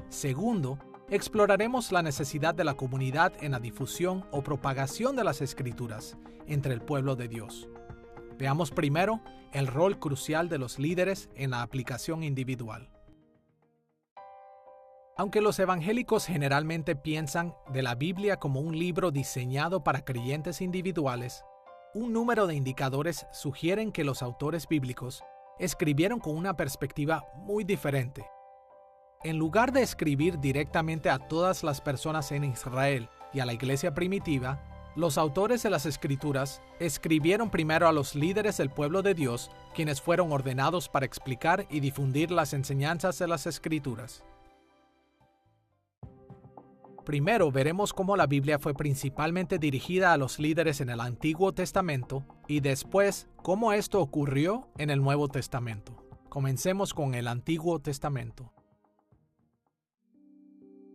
Segundo, exploraremos la necesidad de la comunidad en la difusión o propagación de las Escrituras entre el pueblo de Dios. Veamos primero el rol crucial de los líderes en la aplicación individual. Aunque los evangélicos generalmente piensan de la Biblia como un libro diseñado para creyentes individuales, un número de indicadores sugieren que los autores bíblicos escribieron con una perspectiva muy diferente. En lugar de escribir directamente a todas las personas en Israel y a la iglesia primitiva, los autores de las Escrituras escribieron primero a los líderes del pueblo de Dios, quienes fueron ordenados para explicar y difundir las enseñanzas de las Escrituras. Primero veremos cómo la Biblia fue principalmente dirigida a los líderes en el Antiguo Testamento y después cómo esto ocurrió en el Nuevo Testamento. Comencemos con el Antiguo Testamento.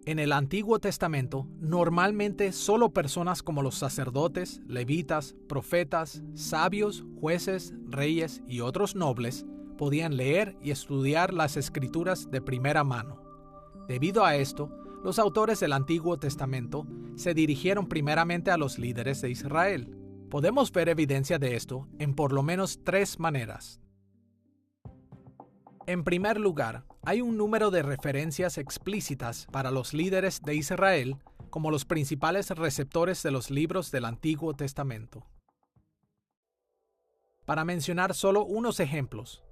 En el Antiguo Testamento, normalmente solo personas como los sacerdotes, levitas, profetas, sabios, jueces, reyes y otros nobles podían leer y estudiar las Escrituras de primera mano. Debido a esto, los autores del Antiguo Testamento se dirigieron primeramente a los líderes de Israel. Podemos ver evidencia de esto en por lo menos tres maneras. En primer lugar, hay un número de referencias explícitas para los líderes de Israel como los principales receptores de los libros del Antiguo Testamento. Para mencionar solo unos ejemplos,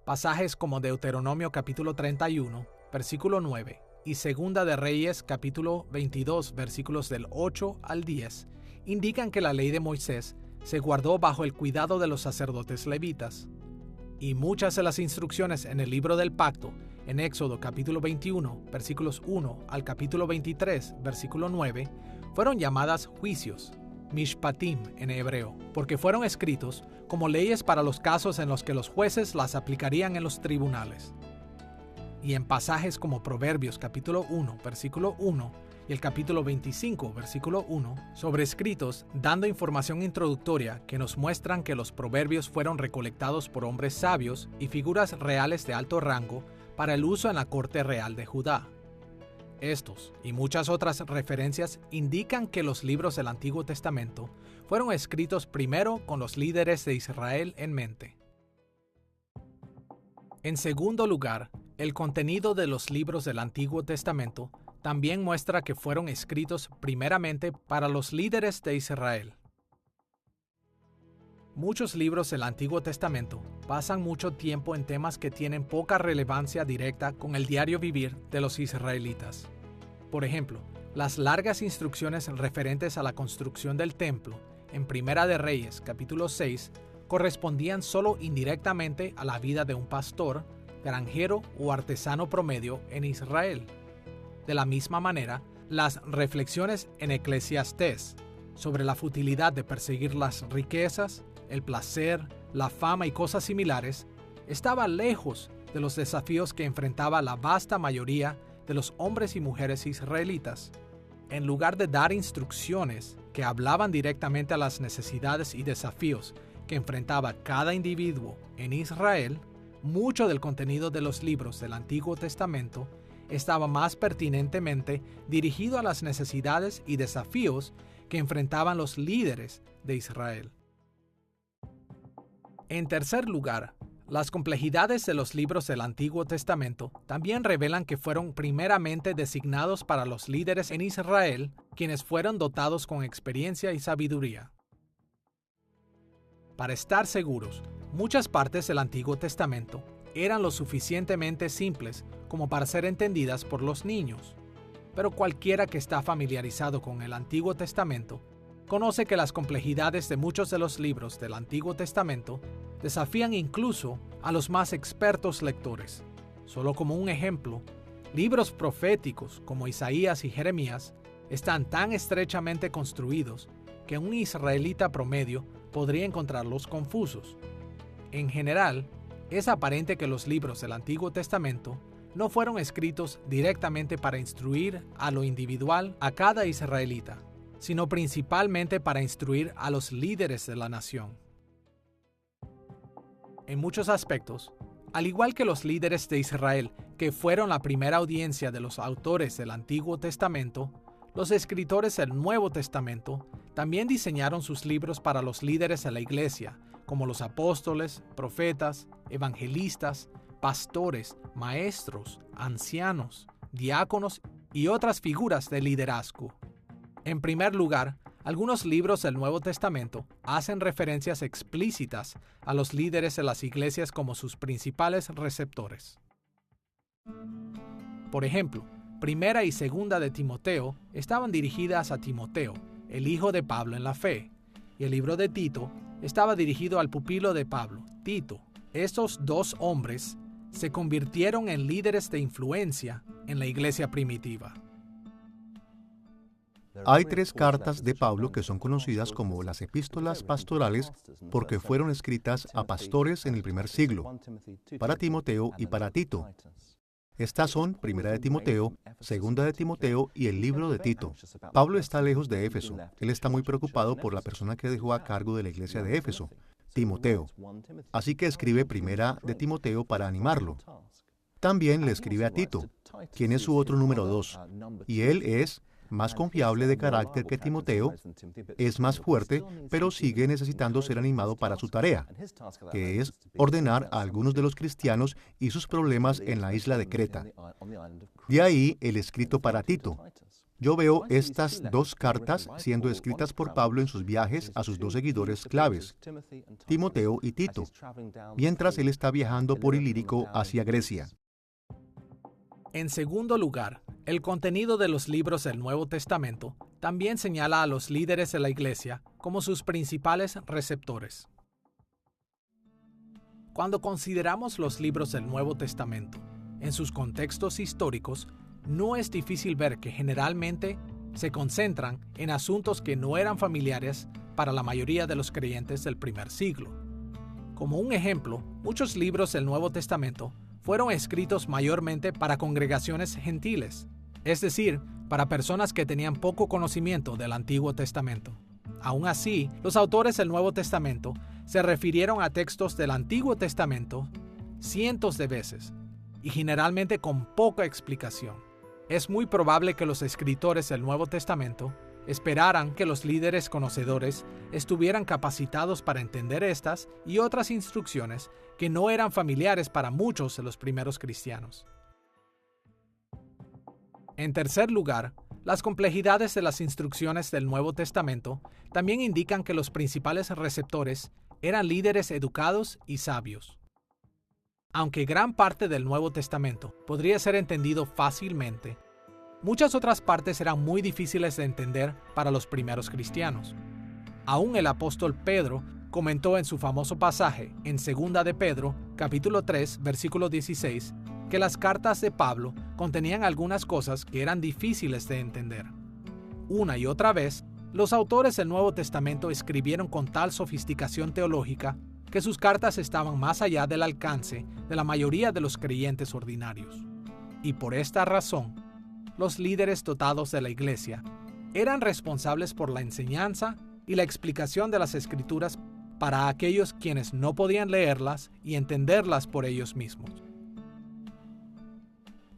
pasajes como Deuteronomio capítulo 31, versículo 9, y Segunda de Reyes capítulo 22, versículos del 8 al 10, indican que la ley de Moisés se guardó bajo el cuidado de los sacerdotes levitas. Y muchas de las instrucciones en el libro del pacto en Éxodo capítulo 21, versículos 1 al capítulo 23, versículo 9, fueron llamadas juicios, mishpatim en hebreo, porque fueron escritos como leyes para los casos en los que los jueces las aplicarían en los tribunales. Y en pasajes como Proverbios capítulo 1, versículo 1 y el capítulo 25, versículo 1, sobrescritos dando información introductoria que nos muestran que los proverbios fueron recolectados por hombres sabios y figuras reales de alto rango para el uso en la corte real de Judá. Estos y muchas otras referencias indican que los libros del Antiguo Testamento fueron escritos primero con los líderes de Israel en mente. En segundo lugar, el contenido de los libros del Antiguo Testamento también muestra que fueron escritos primeramente para los líderes de Israel. Muchos libros del Antiguo Testamento pasan mucho tiempo en temas que tienen poca relevancia directa con el diario vivir de los israelitas. Por ejemplo, las largas instrucciones referentes a la construcción del templo en Primera de Reyes, capítulo 6, correspondían solo indirectamente a la vida de un pastor, granjero o artesano promedio en Israel. De la misma manera, las reflexiones en Eclesiastés sobre la futilidad de perseguir las riquezas, el placer, la fama y cosas similares, estaba lejos de los desafíos que enfrentaba la vasta mayoría de los hombres y mujeres israelitas. En lugar de dar instrucciones que hablaban directamente a las necesidades y desafíos que enfrentaba cada individuo en Israel, mucho del contenido de los libros del Antiguo Testamento estaba más pertinentemente dirigido a las necesidades y desafíos que enfrentaban los líderes de Israel. En tercer lugar, las complejidades de los libros del Antiguo Testamento también revelan que fueron primeramente designados para los líderes en Israel, quienes fueron dotados con experiencia y sabiduría. Para estar seguros, muchas partes del Antiguo Testamento eran lo suficientemente simples como para ser entendidas por los niños. Pero cualquiera que está familiarizado con el Antiguo Testamento conoce que las complejidades de muchos de los libros del Antiguo Testamento desafían incluso a los más expertos lectores. Solo como un ejemplo, libros proféticos como Isaías y Jeremías están tan estrechamente construidos que un israelita promedio podría encontrarlos confusos. En general, es aparente que los libros del Antiguo Testamento no fueron escritos directamente para instruir a lo individual a cada israelita, sino principalmente para instruir a los líderes de la nación. En muchos aspectos, al igual que los líderes de Israel, que fueron la primera audiencia de los autores del Antiguo Testamento, los escritores del Nuevo Testamento también diseñaron sus libros para los líderes de la iglesia, como los apóstoles, profetas, evangelistas, pastores, maestros, ancianos, diáconos y otras figuras de liderazgo. En primer lugar, algunos libros del Nuevo Testamento hacen referencias explícitas a los líderes de las iglesias como sus principales receptores. Por ejemplo, Primera y Segunda de Timoteo estaban dirigidas a Timoteo, el hijo de Pablo en la fe, y el libro de Tito estaba dirigido al pupilo de Pablo, Tito. Estos dos hombres se convirtieron en líderes de influencia en la iglesia primitiva. Hay 3 cartas de Pablo que son conocidas como las epístolas pastorales porque fueron escritas a pastores en el primer siglo, para Timoteo y para Tito. Estas son Primera de Timoteo, Segunda de Timoteo y el libro de Tito. Pablo está lejos de Éfeso. Él está muy preocupado por la persona que dejó a cargo de la iglesia de Éfeso, Timoteo. Así que escribe Primera de Timoteo para animarlo. También le escribe a Tito, quien es su otro número 2, y él es más confiable de carácter que Timoteo, es más fuerte, pero sigue necesitando ser animado para su tarea, que es ordenar a algunos de los cristianos y sus problemas en la isla de Creta. De ahí el escrito para Tito. Yo veo estas 2 cartas siendo escritas por Pablo en sus viajes a sus 2 seguidores claves, Timoteo y Tito, mientras él está viajando por Ilírico hacia Grecia. En segundo lugar, el contenido de los libros del Nuevo Testamento también señala a los líderes de la iglesia como sus principales receptores. Cuando consideramos los libros del Nuevo Testamento, en sus contextos históricos, no es difícil ver que generalmente se concentran en asuntos que no eran familiares para la mayoría de los creyentes del primer siglo. Como un ejemplo, muchos libros del Nuevo Testamento fueron escritos mayormente para congregaciones gentiles, es decir, para personas que tenían poco conocimiento del Antiguo Testamento. Aún así, los autores del Nuevo Testamento se refirieron a textos del Antiguo Testamento cientos de veces, y generalmente con poca explicación. Es muy probable que los escritores del Nuevo Testamento esperaran que los líderes conocedores estuvieran capacitados para entender estas y otras instrucciones que no eran familiares para muchos de los primeros cristianos. En tercer lugar, las complejidades de las instrucciones del Nuevo Testamento también indican que los principales receptores eran líderes educados y sabios. Aunque gran parte del Nuevo Testamento podría ser entendido fácilmente, muchas otras partes eran muy difíciles de entender para los primeros cristianos. Aún el apóstol Pedro comentó en su famoso pasaje en 2 de Pedro, capítulo 3, versículo 16, que las cartas de Pablo contenían algunas cosas que eran difíciles de entender. Una y otra vez, los autores del Nuevo Testamento escribieron con tal sofisticación teológica que sus cartas estaban más allá del alcance de la mayoría de los creyentes ordinarios. Y por esta razón, los líderes dotados de la iglesia eran responsables por la enseñanza y la explicación de las Escrituras para aquellos quienes no podían leerlas y entenderlas por ellos mismos.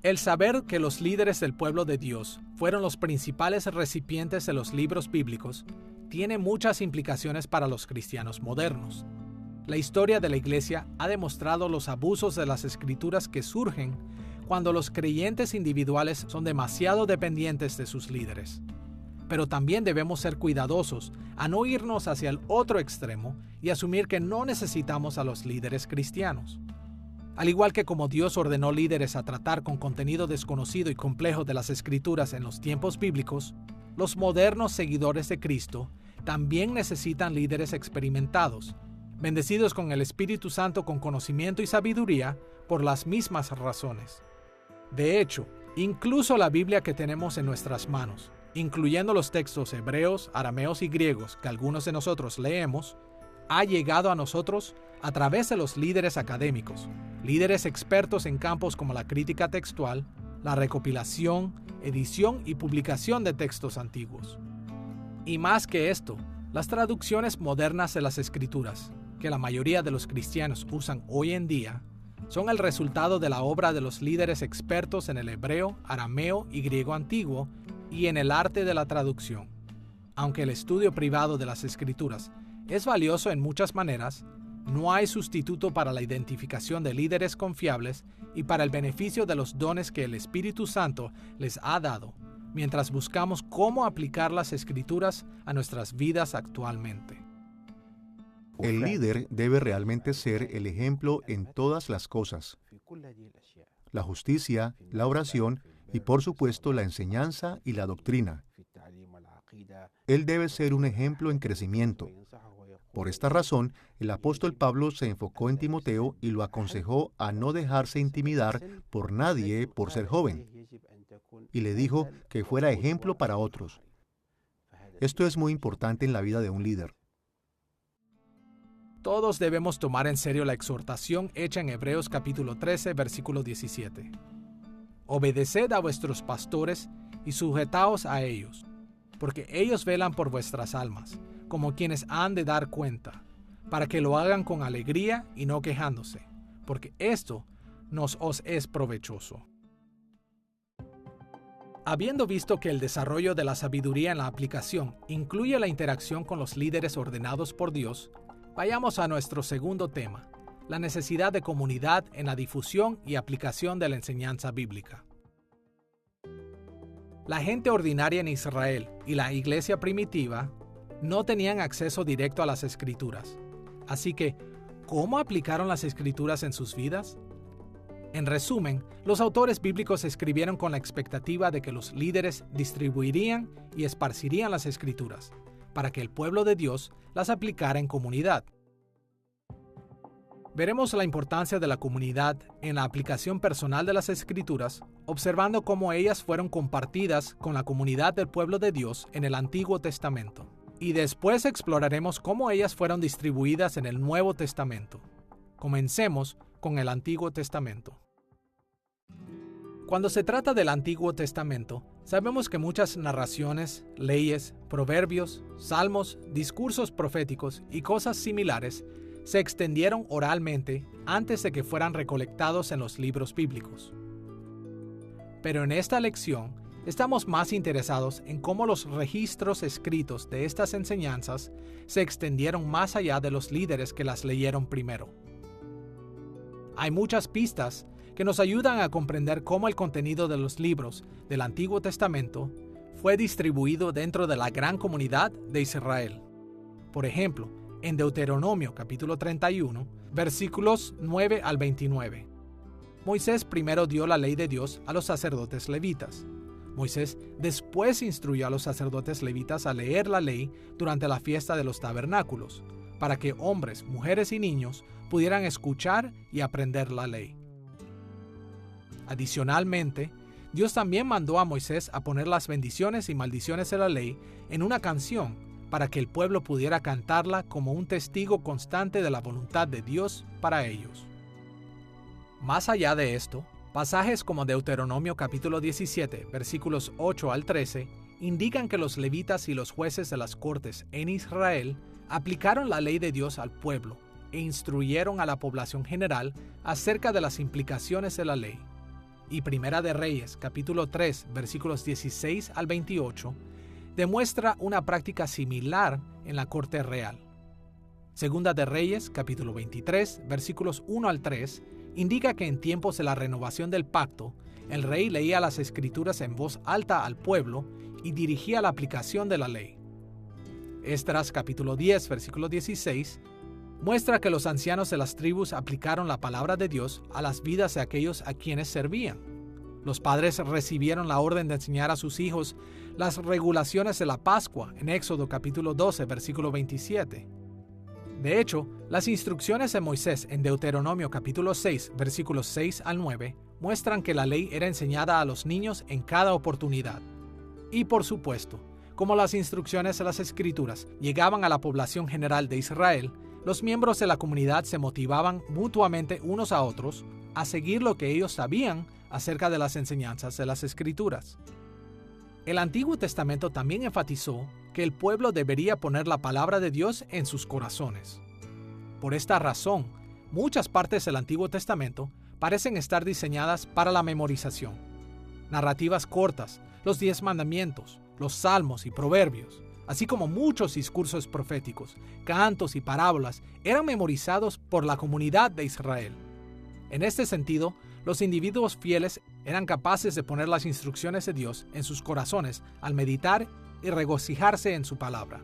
El saber que los líderes del pueblo de Dios fueron los principales recipientes de los libros bíblicos tiene muchas implicaciones para los cristianos modernos. La historia de la iglesia ha demostrado los abusos de las Escrituras que surgen cuando los creyentes individuales son demasiado dependientes de sus líderes. Pero también debemos ser cuidadosos a no irnos hacia el otro extremo y asumir que no necesitamos a los líderes cristianos. Al igual que como Dios ordenó líderes a tratar con contenido desconocido y complejo de las Escrituras en los tiempos bíblicos, los modernos seguidores de Cristo también necesitan líderes experimentados, bendecidos con el Espíritu Santo con conocimiento y sabiduría por las mismas razones. De hecho, incluso la Biblia que tenemos en nuestras manos, incluyendo los textos hebreos, arameos y griegos que algunos de nosotros leemos, ha llegado a nosotros a través de los líderes académicos, líderes expertos en campos como la crítica textual, la recopilación, edición y publicación de textos antiguos. Y más que esto, las traducciones modernas de las Escrituras, que la mayoría de los cristianos usan hoy en día, son el resultado de la obra de los líderes expertos en el hebreo, arameo y griego antiguo y en el arte de la traducción. Aunque el estudio privado de las Escrituras es valioso en muchas maneras, no hay sustituto para la identificación de líderes confiables y para el beneficio de los dones que el Espíritu Santo les ha dado, mientras buscamos cómo aplicar las Escrituras a nuestras vidas actualmente. El líder debe realmente ser el ejemplo en todas las cosas: la justicia, la oración y, por supuesto, la enseñanza y la doctrina. Él debe ser un ejemplo en crecimiento. Por esta razón, el apóstol Pablo se enfocó en Timoteo y lo aconsejó a no dejarse intimidar por nadie por ser joven, y le dijo que fuera ejemplo para otros. Esto es muy importante en la vida de un líder. Todos debemos tomar en serio la exhortación hecha en Hebreos capítulo 13, versículo 17. Obedeced a vuestros pastores y sujetaos a ellos, porque ellos velan por vuestras almas, como quienes han de dar cuenta, para que lo hagan con alegría y no quejándose, porque esto nos os es provechoso. Habiendo visto que el desarrollo de la sabiduría en la aplicación incluye la interacción con los líderes ordenados por Dios, vayamos a nuestro segundo tema, la necesidad de comunidad en la difusión y aplicación de la enseñanza bíblica. La gente ordinaria en Israel y la iglesia primitiva no tenían acceso directo a las Escrituras. Así que, ¿cómo aplicaron las Escrituras en sus vidas? En resumen, los autores bíblicos escribieron con la expectativa de que los líderes distribuirían y esparcirían las Escrituras, para que el pueblo de Dios las aplicara en comunidad. Veremos la importancia de la comunidad en la aplicación personal de las Escrituras, observando cómo ellas fueron compartidas con la comunidad del pueblo de Dios en el Antiguo Testamento. Y después exploraremos cómo ellas fueron distribuidas en el Nuevo Testamento. Comencemos con el Antiguo Testamento. Cuando se trata del Antiguo Testamento, sabemos que muchas narraciones, leyes, proverbios, salmos, discursos proféticos y cosas similares se extendieron oralmente antes de que fueran recolectados en los libros bíblicos. Pero en esta lección, estamos más interesados en cómo los registros escritos de estas enseñanzas se extendieron más allá de los líderes que las leyeron primero. Hay muchas pistas que nos ayudan a comprender cómo el contenido de los libros del Antiguo Testamento fue distribuido dentro de la gran comunidad de Israel. Por ejemplo, en Deuteronomio capítulo 31, versículos 9 al 29. Moisés primero dio la ley de Dios a los sacerdotes levitas. Moisés después instruyó a los sacerdotes levitas a leer la ley durante la fiesta de los tabernáculos, para que hombres, mujeres y niños pudieran escuchar y aprender la ley. Adicionalmente, Dios también mandó a Moisés a poner las bendiciones y maldiciones de la ley en una canción para que el pueblo pudiera cantarla como un testigo constante de la voluntad de Dios para ellos. Más allá de esto, pasajes como Deuteronomio capítulo 17, versículos 8 al 13, indican que los levitas y los jueces de las cortes en Israel aplicaron la ley de Dios al pueblo e instruyeron a la población general acerca de las implicaciones de la ley. Y Primera de Reyes, capítulo 3, versículos 16 al 28, demuestra una práctica similar en la corte real. Segunda de Reyes, capítulo 23, versículos 1 al 3, indica que en tiempos de la renovación del pacto, el rey leía las escrituras en voz alta al pueblo y dirigía la aplicación de la ley. Esdras, capítulo 10, versículo 16, muestra que los ancianos de las tribus aplicaron la palabra de Dios a las vidas de aquellos a quienes servían. Los padres recibieron la orden de enseñar a sus hijos las regulaciones de la Pascua en Éxodo capítulo 12, versículo 27. De hecho, las instrucciones de Moisés en Deuteronomio capítulo 6, versículos 6 al 9, muestran que la ley era enseñada a los niños en cada oportunidad. Y por supuesto, como las instrucciones de las Escrituras llegaban a la población general de Israel, los miembros de la comunidad se motivaban mutuamente unos a otros a seguir lo que ellos sabían acerca de las enseñanzas de las Escrituras. El Antiguo Testamento también enfatizó que el pueblo debería poner la palabra de Dios en sus corazones. Por esta razón, muchas partes del Antiguo Testamento parecen estar diseñadas para la memorización. Narrativas cortas, los 10 mandamientos, los salmos y proverbios, así como muchos discursos proféticos, cantos y parábolas, eran memorizados por la comunidad de Israel. En este sentido, los individuos fieles eran capaces de poner las instrucciones de Dios en sus corazones al meditar y regocijarse en su palabra.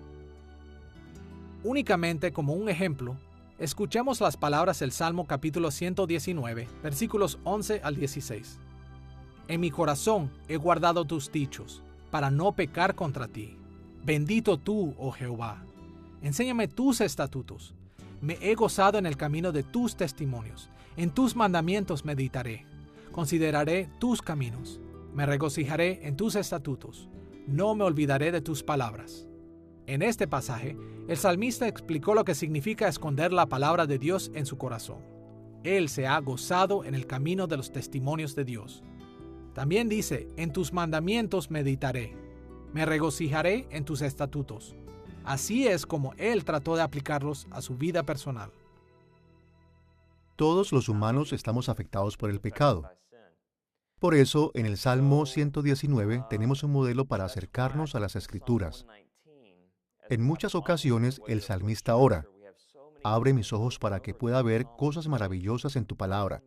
Únicamente como un ejemplo, escuchemos las palabras del Salmo capítulo 119, versículos 11 al 16. En mi corazón he guardado tus dichos, para no pecar contra ti. Bendito tú, oh Jehová. Enséñame tus estatutos. Me he gozado en el camino de tus testimonios. En tus mandamientos meditaré. Consideraré tus caminos. Me regocijaré en tus estatutos. No me olvidaré de tus palabras. En este pasaje, el salmista explicó lo que significa esconder la palabra de Dios en su corazón. Él se ha gozado en el camino de los testimonios de Dios. También dice, en tus mandamientos meditaré. Me regocijaré en tus estatutos. Así es como él trató de aplicarlos a su vida personal. Todos los humanos estamos afectados por el pecado. Por eso, en el Salmo 119 tenemos un modelo para acercarnos a las Escrituras. En muchas ocasiones, el salmista ora: abre mis ojos para que pueda ver cosas maravillosas en tu palabra.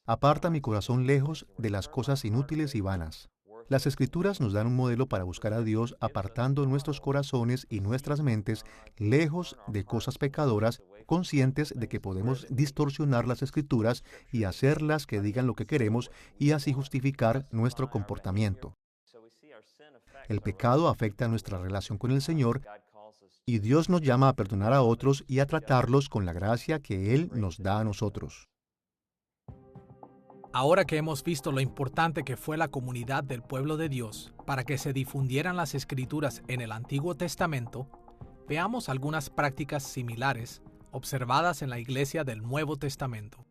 Aparta mi corazón lejos de las cosas inútiles y vanas. Las Escrituras nos dan un modelo para buscar a Dios apartando nuestros corazones y nuestras mentes lejos de cosas pecadoras, conscientes de que podemos distorsionar las Escrituras y hacerlas que digan lo que queremos y así justificar nuestro comportamiento. El pecado afecta nuestra relación con el Señor y Dios nos llama a perdonar a otros y a tratarlos con la gracia que Él nos da a nosotros. Ahora que hemos visto lo importante que fue la comunidad del pueblo de Dios para que se difundieran las Escrituras en el Antiguo Testamento, veamos algunas prácticas similares observadas en la Iglesia del Nuevo Testamento.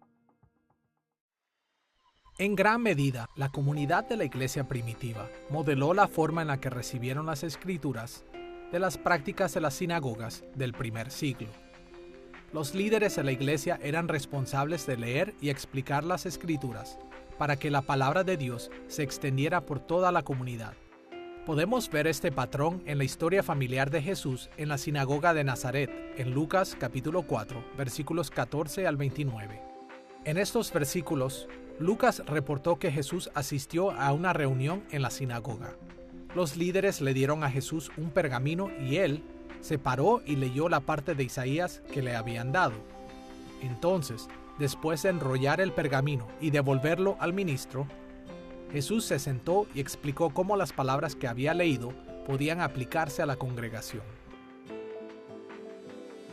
En gran medida, la comunidad de la Iglesia primitiva modeló la forma en la que recibieron las Escrituras de las prácticas de las sinagogas del primer siglo. Los líderes de la Iglesia eran responsables de leer y explicar las Escrituras para que la palabra de Dios se extendiera por toda la comunidad. Podemos ver este patrón en la historia familiar de Jesús en la sinagoga de Nazaret, en Lucas capítulo 4, versículos 14 al 29. En estos versículos, Lucas reportó que Jesús asistió a una reunión en la sinagoga. Los líderes le dieron a Jesús un pergamino y él se paró y leyó la parte de Isaías que le habían dado. Entonces, después de enrollar el pergamino y devolverlo al ministro, Jesús se sentó y explicó cómo las palabras que había leído podían aplicarse a la congregación.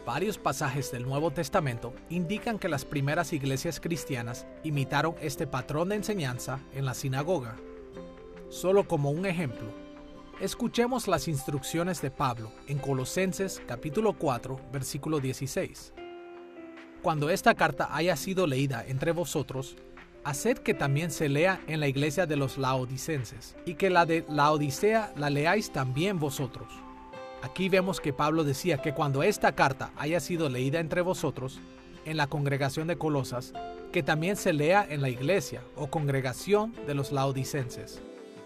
Varios pasajes del Nuevo Testamento indican que las primeras iglesias cristianas imitaron este patrón de enseñanza en la sinagoga. Solo como un ejemplo, escuchemos las instrucciones de Pablo en Colosenses capítulo 4, versículo 16. Cuando esta carta haya sido leída entre vosotros, haced que también se lea en la iglesia de los laodicenses, y que la de Laodicea la leáis también vosotros. Aquí vemos que Pablo decía que cuando esta carta haya sido leída entre vosotros, en la congregación de Colosas, que también se lea en la iglesia o congregación de los laodicenses.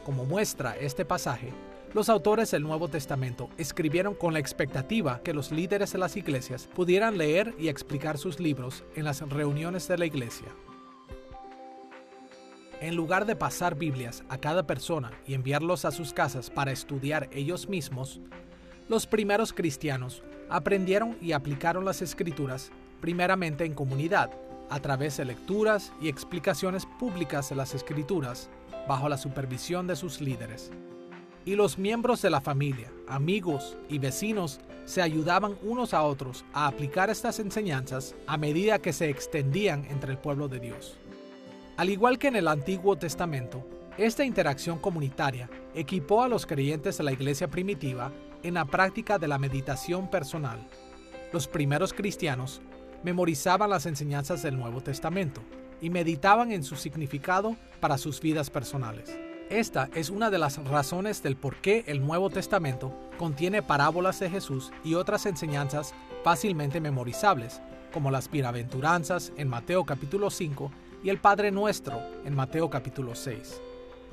Como muestra este pasaje, los autores del Nuevo Testamento escribieron con la expectativa que los líderes de las iglesias pudieran leer y explicar sus libros en las reuniones de la iglesia. En lugar de pasar Biblias a cada persona y enviarlos a sus casas para estudiar ellos mismos, los primeros cristianos aprendieron y aplicaron las Escrituras primeramente en comunidad, a través de lecturas y explicaciones públicas de las Escrituras, bajo la supervisión de sus líderes. Y los miembros de la familia, amigos y vecinos se ayudaban unos a otros a aplicar estas enseñanzas a medida que se extendían entre el pueblo de Dios. Al igual que en el Antiguo Testamento, esta interacción comunitaria equipó a los creyentes de la iglesia primitiva en la práctica de la meditación personal. Los primeros cristianos memorizaban las enseñanzas del Nuevo Testamento y meditaban en su significado para sus vidas personales. Esta es una de las razones del por qué el Nuevo Testamento contiene parábolas de Jesús y otras enseñanzas fácilmente memorizables, como las bienaventuranzas en Mateo capítulo 5 y el Padre Nuestro en Mateo capítulo 6.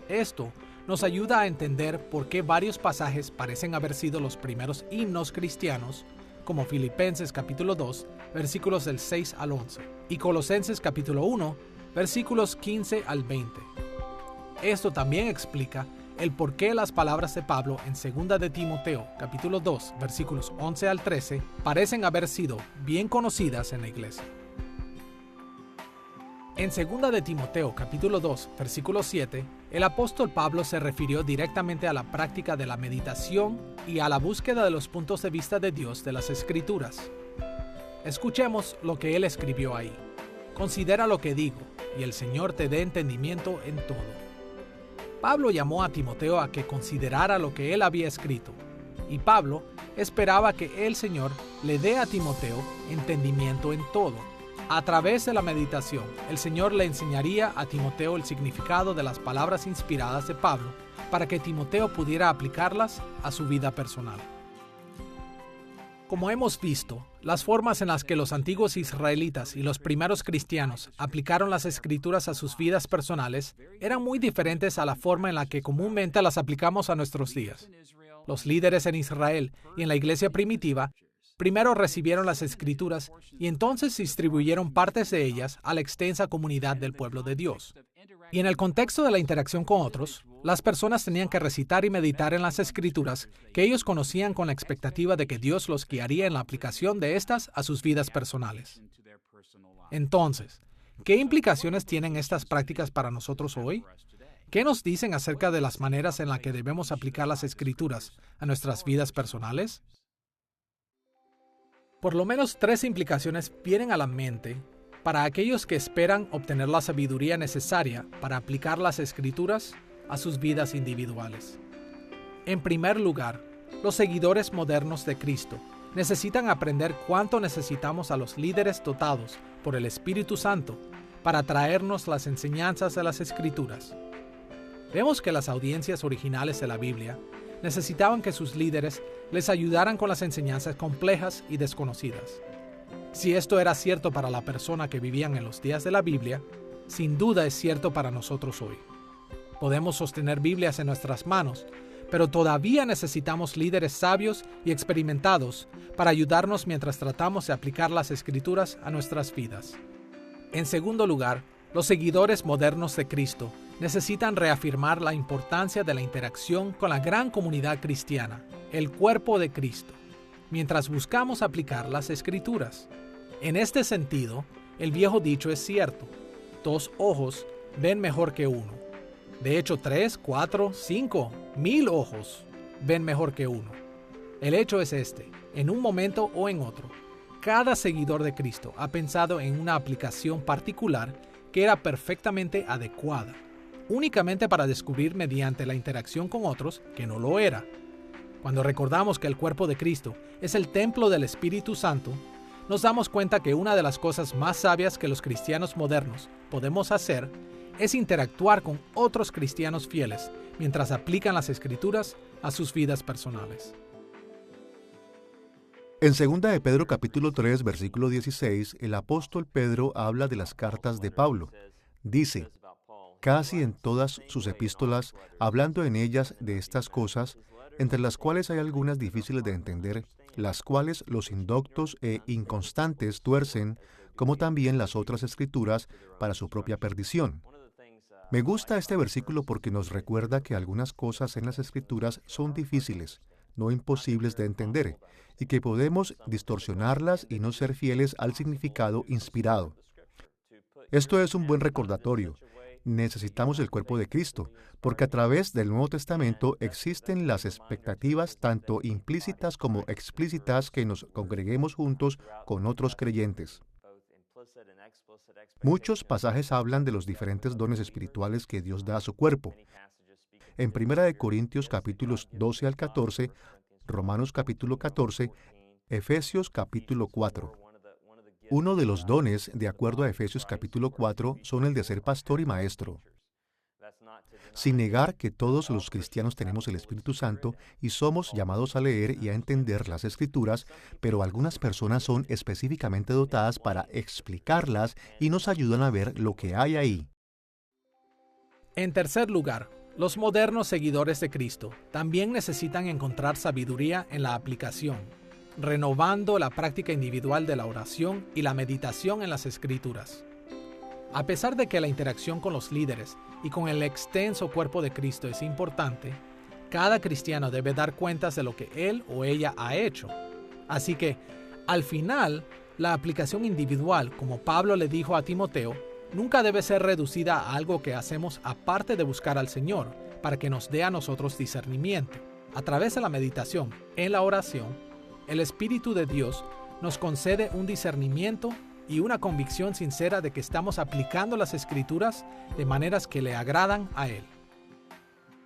Esto nos ayuda a entender por qué varios pasajes parecen haber sido los primeros himnos cristianos, como Filipenses capítulo 2, versículos del 6 al 11, y Colosenses capítulo 1, versículos 15 al 20. Esto también explica el por qué las palabras de Pablo en 2 de Timoteo capítulo 2, versículos 11 al 13, parecen haber sido bien conocidas en la iglesia. En 2 de Timoteo capítulo 2, versículo 7, el apóstol Pablo se refirió directamente a la práctica de la meditación y a la búsqueda de los puntos de vista de Dios de las Escrituras. Escuchemos lo que él escribió ahí. Considera lo que digo, y el Señor te dé entendimiento en todo. Pablo llamó a Timoteo a que considerara lo que él había escrito, y Pablo esperaba que el Señor le dé a Timoteo entendimiento en todo. A través de la meditación, el Señor le enseñaría a Timoteo el significado de las palabras inspiradas de Pablo para que Timoteo pudiera aplicarlas a su vida personal. Como hemos visto, las formas en las que los antiguos israelitas y los primeros cristianos aplicaron las Escrituras a sus vidas personales eran muy diferentes a la forma en la que comúnmente las aplicamos a nuestros días. Los líderes en Israel y en la iglesia primitiva primero recibieron las Escrituras y entonces distribuyeron partes de ellas a la extensa comunidad del pueblo de Dios. Y en el contexto de la interacción con otros, las personas tenían que recitar y meditar en las Escrituras que ellos conocían con la expectativa de que Dios los guiaría en la aplicación de estas a sus vidas personales. Entonces, ¿qué implicaciones tienen estas prácticas para nosotros hoy? ¿Qué nos dicen acerca de las maneras en las que debemos aplicar las Escrituras a nuestras vidas personales? Por lo menos 3 implicaciones vienen a la mente para aquellos que esperan obtener la sabiduría necesaria para aplicar las Escrituras a sus vidas individuales. En primer lugar, los seguidores modernos de Cristo necesitan aprender cuánto necesitamos a los líderes dotados por el Espíritu Santo para traernos las enseñanzas de las Escrituras. Vemos que las audiencias originales de la Biblia necesitaban que sus líderes les ayudaran con las enseñanzas complejas y desconocidas. Si esto era cierto para la persona que vivían en los días de la Biblia, sin duda es cierto para nosotros hoy. Podemos sostener Biblias en nuestras manos, pero todavía necesitamos líderes sabios y experimentados para ayudarnos mientras tratamos de aplicar las Escrituras a nuestras vidas. En segundo lugar, los seguidores modernos de Cristo necesitan reafirmar la importancia de la interacción con la gran comunidad cristiana, el cuerpo de Cristo, mientras buscamos aplicar las Escrituras. En este sentido, el viejo dicho es cierto: 2 ojos ven mejor que uno. De hecho, 3, 4, 5, 1000 ojos ven mejor que uno. El hecho es este: en un momento o en otro, cada seguidor de Cristo ha pensado en una aplicación particular que era perfectamente adecuada, únicamente para descubrir mediante la interacción con otros que no lo era. Cuando recordamos que el cuerpo de Cristo es el templo del Espíritu Santo, nos damos cuenta que una de las cosas más sabias que los cristianos modernos podemos hacer es interactuar con otros cristianos fieles mientras aplican las Escrituras a sus vidas personales. En 2 de Pedro capítulo 3, versículo 16, el apóstol Pedro habla de las cartas de Pablo. Dice: casi en todas sus epístolas, hablando en ellas de estas cosas, entre las cuales hay algunas difíciles de entender, las cuales los indoctos e inconstantes tuercen, como también las otras escrituras, para su propia perdición. Me gusta este versículo porque nos recuerda que algunas cosas en las escrituras son difíciles, no imposibles de entender, y que podemos distorsionarlas y no ser fieles al significado inspirado. Esto es un buen recordatorio. Necesitamos el cuerpo de Cristo, porque a través del Nuevo Testamento existen las expectativas tanto implícitas como explícitas que nos congreguemos juntos con otros creyentes. Muchos pasajes hablan de los diferentes dones espirituales que Dios da a su cuerpo. En 1 Corintios capítulos 12 al 14, Romanos capítulo 14, Efesios capítulo 4. Uno de los dones, de acuerdo a Efesios capítulo 4, son el de ser pastor y maestro. Sin negar que todos los cristianos tenemos el Espíritu Santo y somos llamados a leer y a entender las Escrituras, pero algunas personas son específicamente dotadas para explicarlas y nos ayudan a ver lo que hay ahí. En tercer lugar, los modernos seguidores de Cristo también necesitan encontrar sabiduría en la aplicación, renovando la práctica individual de la oración y la meditación en las Escrituras. A pesar de que la interacción con los líderes y con el extenso cuerpo de Cristo es importante, cada cristiano debe dar cuentas de lo que él o ella ha hecho. Así que, al final, la aplicación individual, como Pablo le dijo a Timoteo, nunca debe ser reducida a algo que hacemos aparte de buscar al Señor, para que nos dé a nosotros discernimiento. A través de la meditación en la oración, el Espíritu de Dios nos concede un discernimiento y una convicción sincera de que estamos aplicando las Escrituras de maneras que le agradan a Él.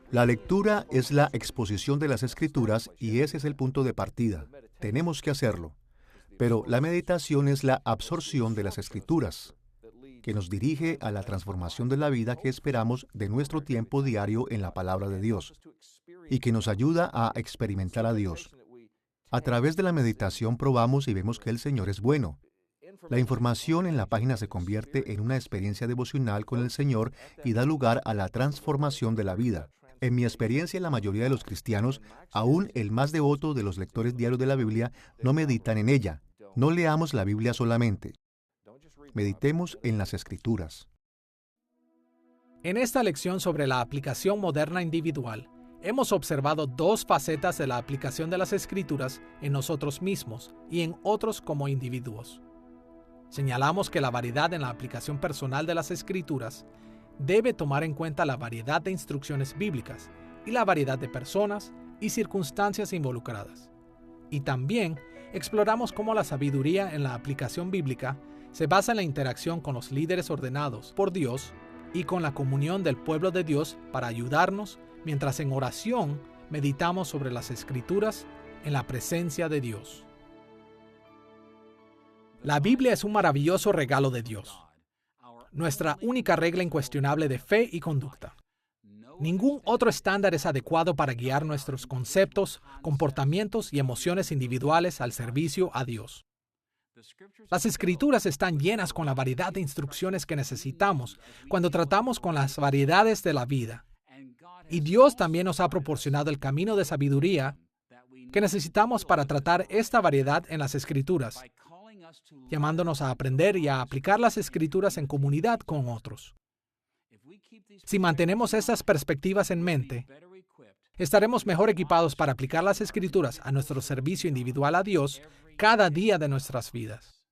La lectura es la exposición de las Escrituras y ese es el punto de partida. Tenemos que hacerlo. Pero la meditación es la absorción de las Escrituras, que nos dirige a la transformación de la vida que esperamos de nuestro tiempo diario en la palabra de Dios, y que nos ayuda a experimentar a Dios. A través de la meditación probamos y vemos que el Señor es bueno. La información en la página se convierte en una experiencia devocional con el Señor y da lugar a la transformación de la vida. En mi experiencia, la mayoría de los cristianos, aún el más devoto de los lectores diarios de la Biblia, no meditan en ella. No leamos la Biblia solamente. Meditemos en las Escrituras. En esta lección sobre la aplicación moderna individual, hemos observado 2 facetas de la aplicación de las Escrituras en nosotros mismos y en otros como individuos. Señalamos que la variedad en la aplicación personal de las Escrituras debe tomar en cuenta la variedad de instrucciones bíblicas y la variedad de personas y circunstancias involucradas. Y también exploramos cómo la sabiduría en la aplicación bíblica se basa en la interacción con los líderes ordenados por Dios y con la comunión del pueblo de Dios para ayudarnos mientras en oración meditamos sobre las Escrituras en la presencia de Dios. La Biblia es un maravilloso regalo de Dios, nuestra única regla incuestionable de fe y conducta. Ningún otro estándar es adecuado para guiar nuestros conceptos, comportamientos y emociones individuales al servicio a Dios. Las Escrituras están llenas con la variedad de instrucciones que necesitamos cuando tratamos con las variedades de la vida. Y Dios también nos ha proporcionado el camino de sabiduría que necesitamos para tratar esta variedad en las Escrituras, llamándonos a aprender y a aplicar las Escrituras en comunidad con otros. Si mantenemos estas perspectivas en mente, estaremos mejor equipados para aplicar las Escrituras a nuestro servicio individual a Dios cada día de nuestras vidas.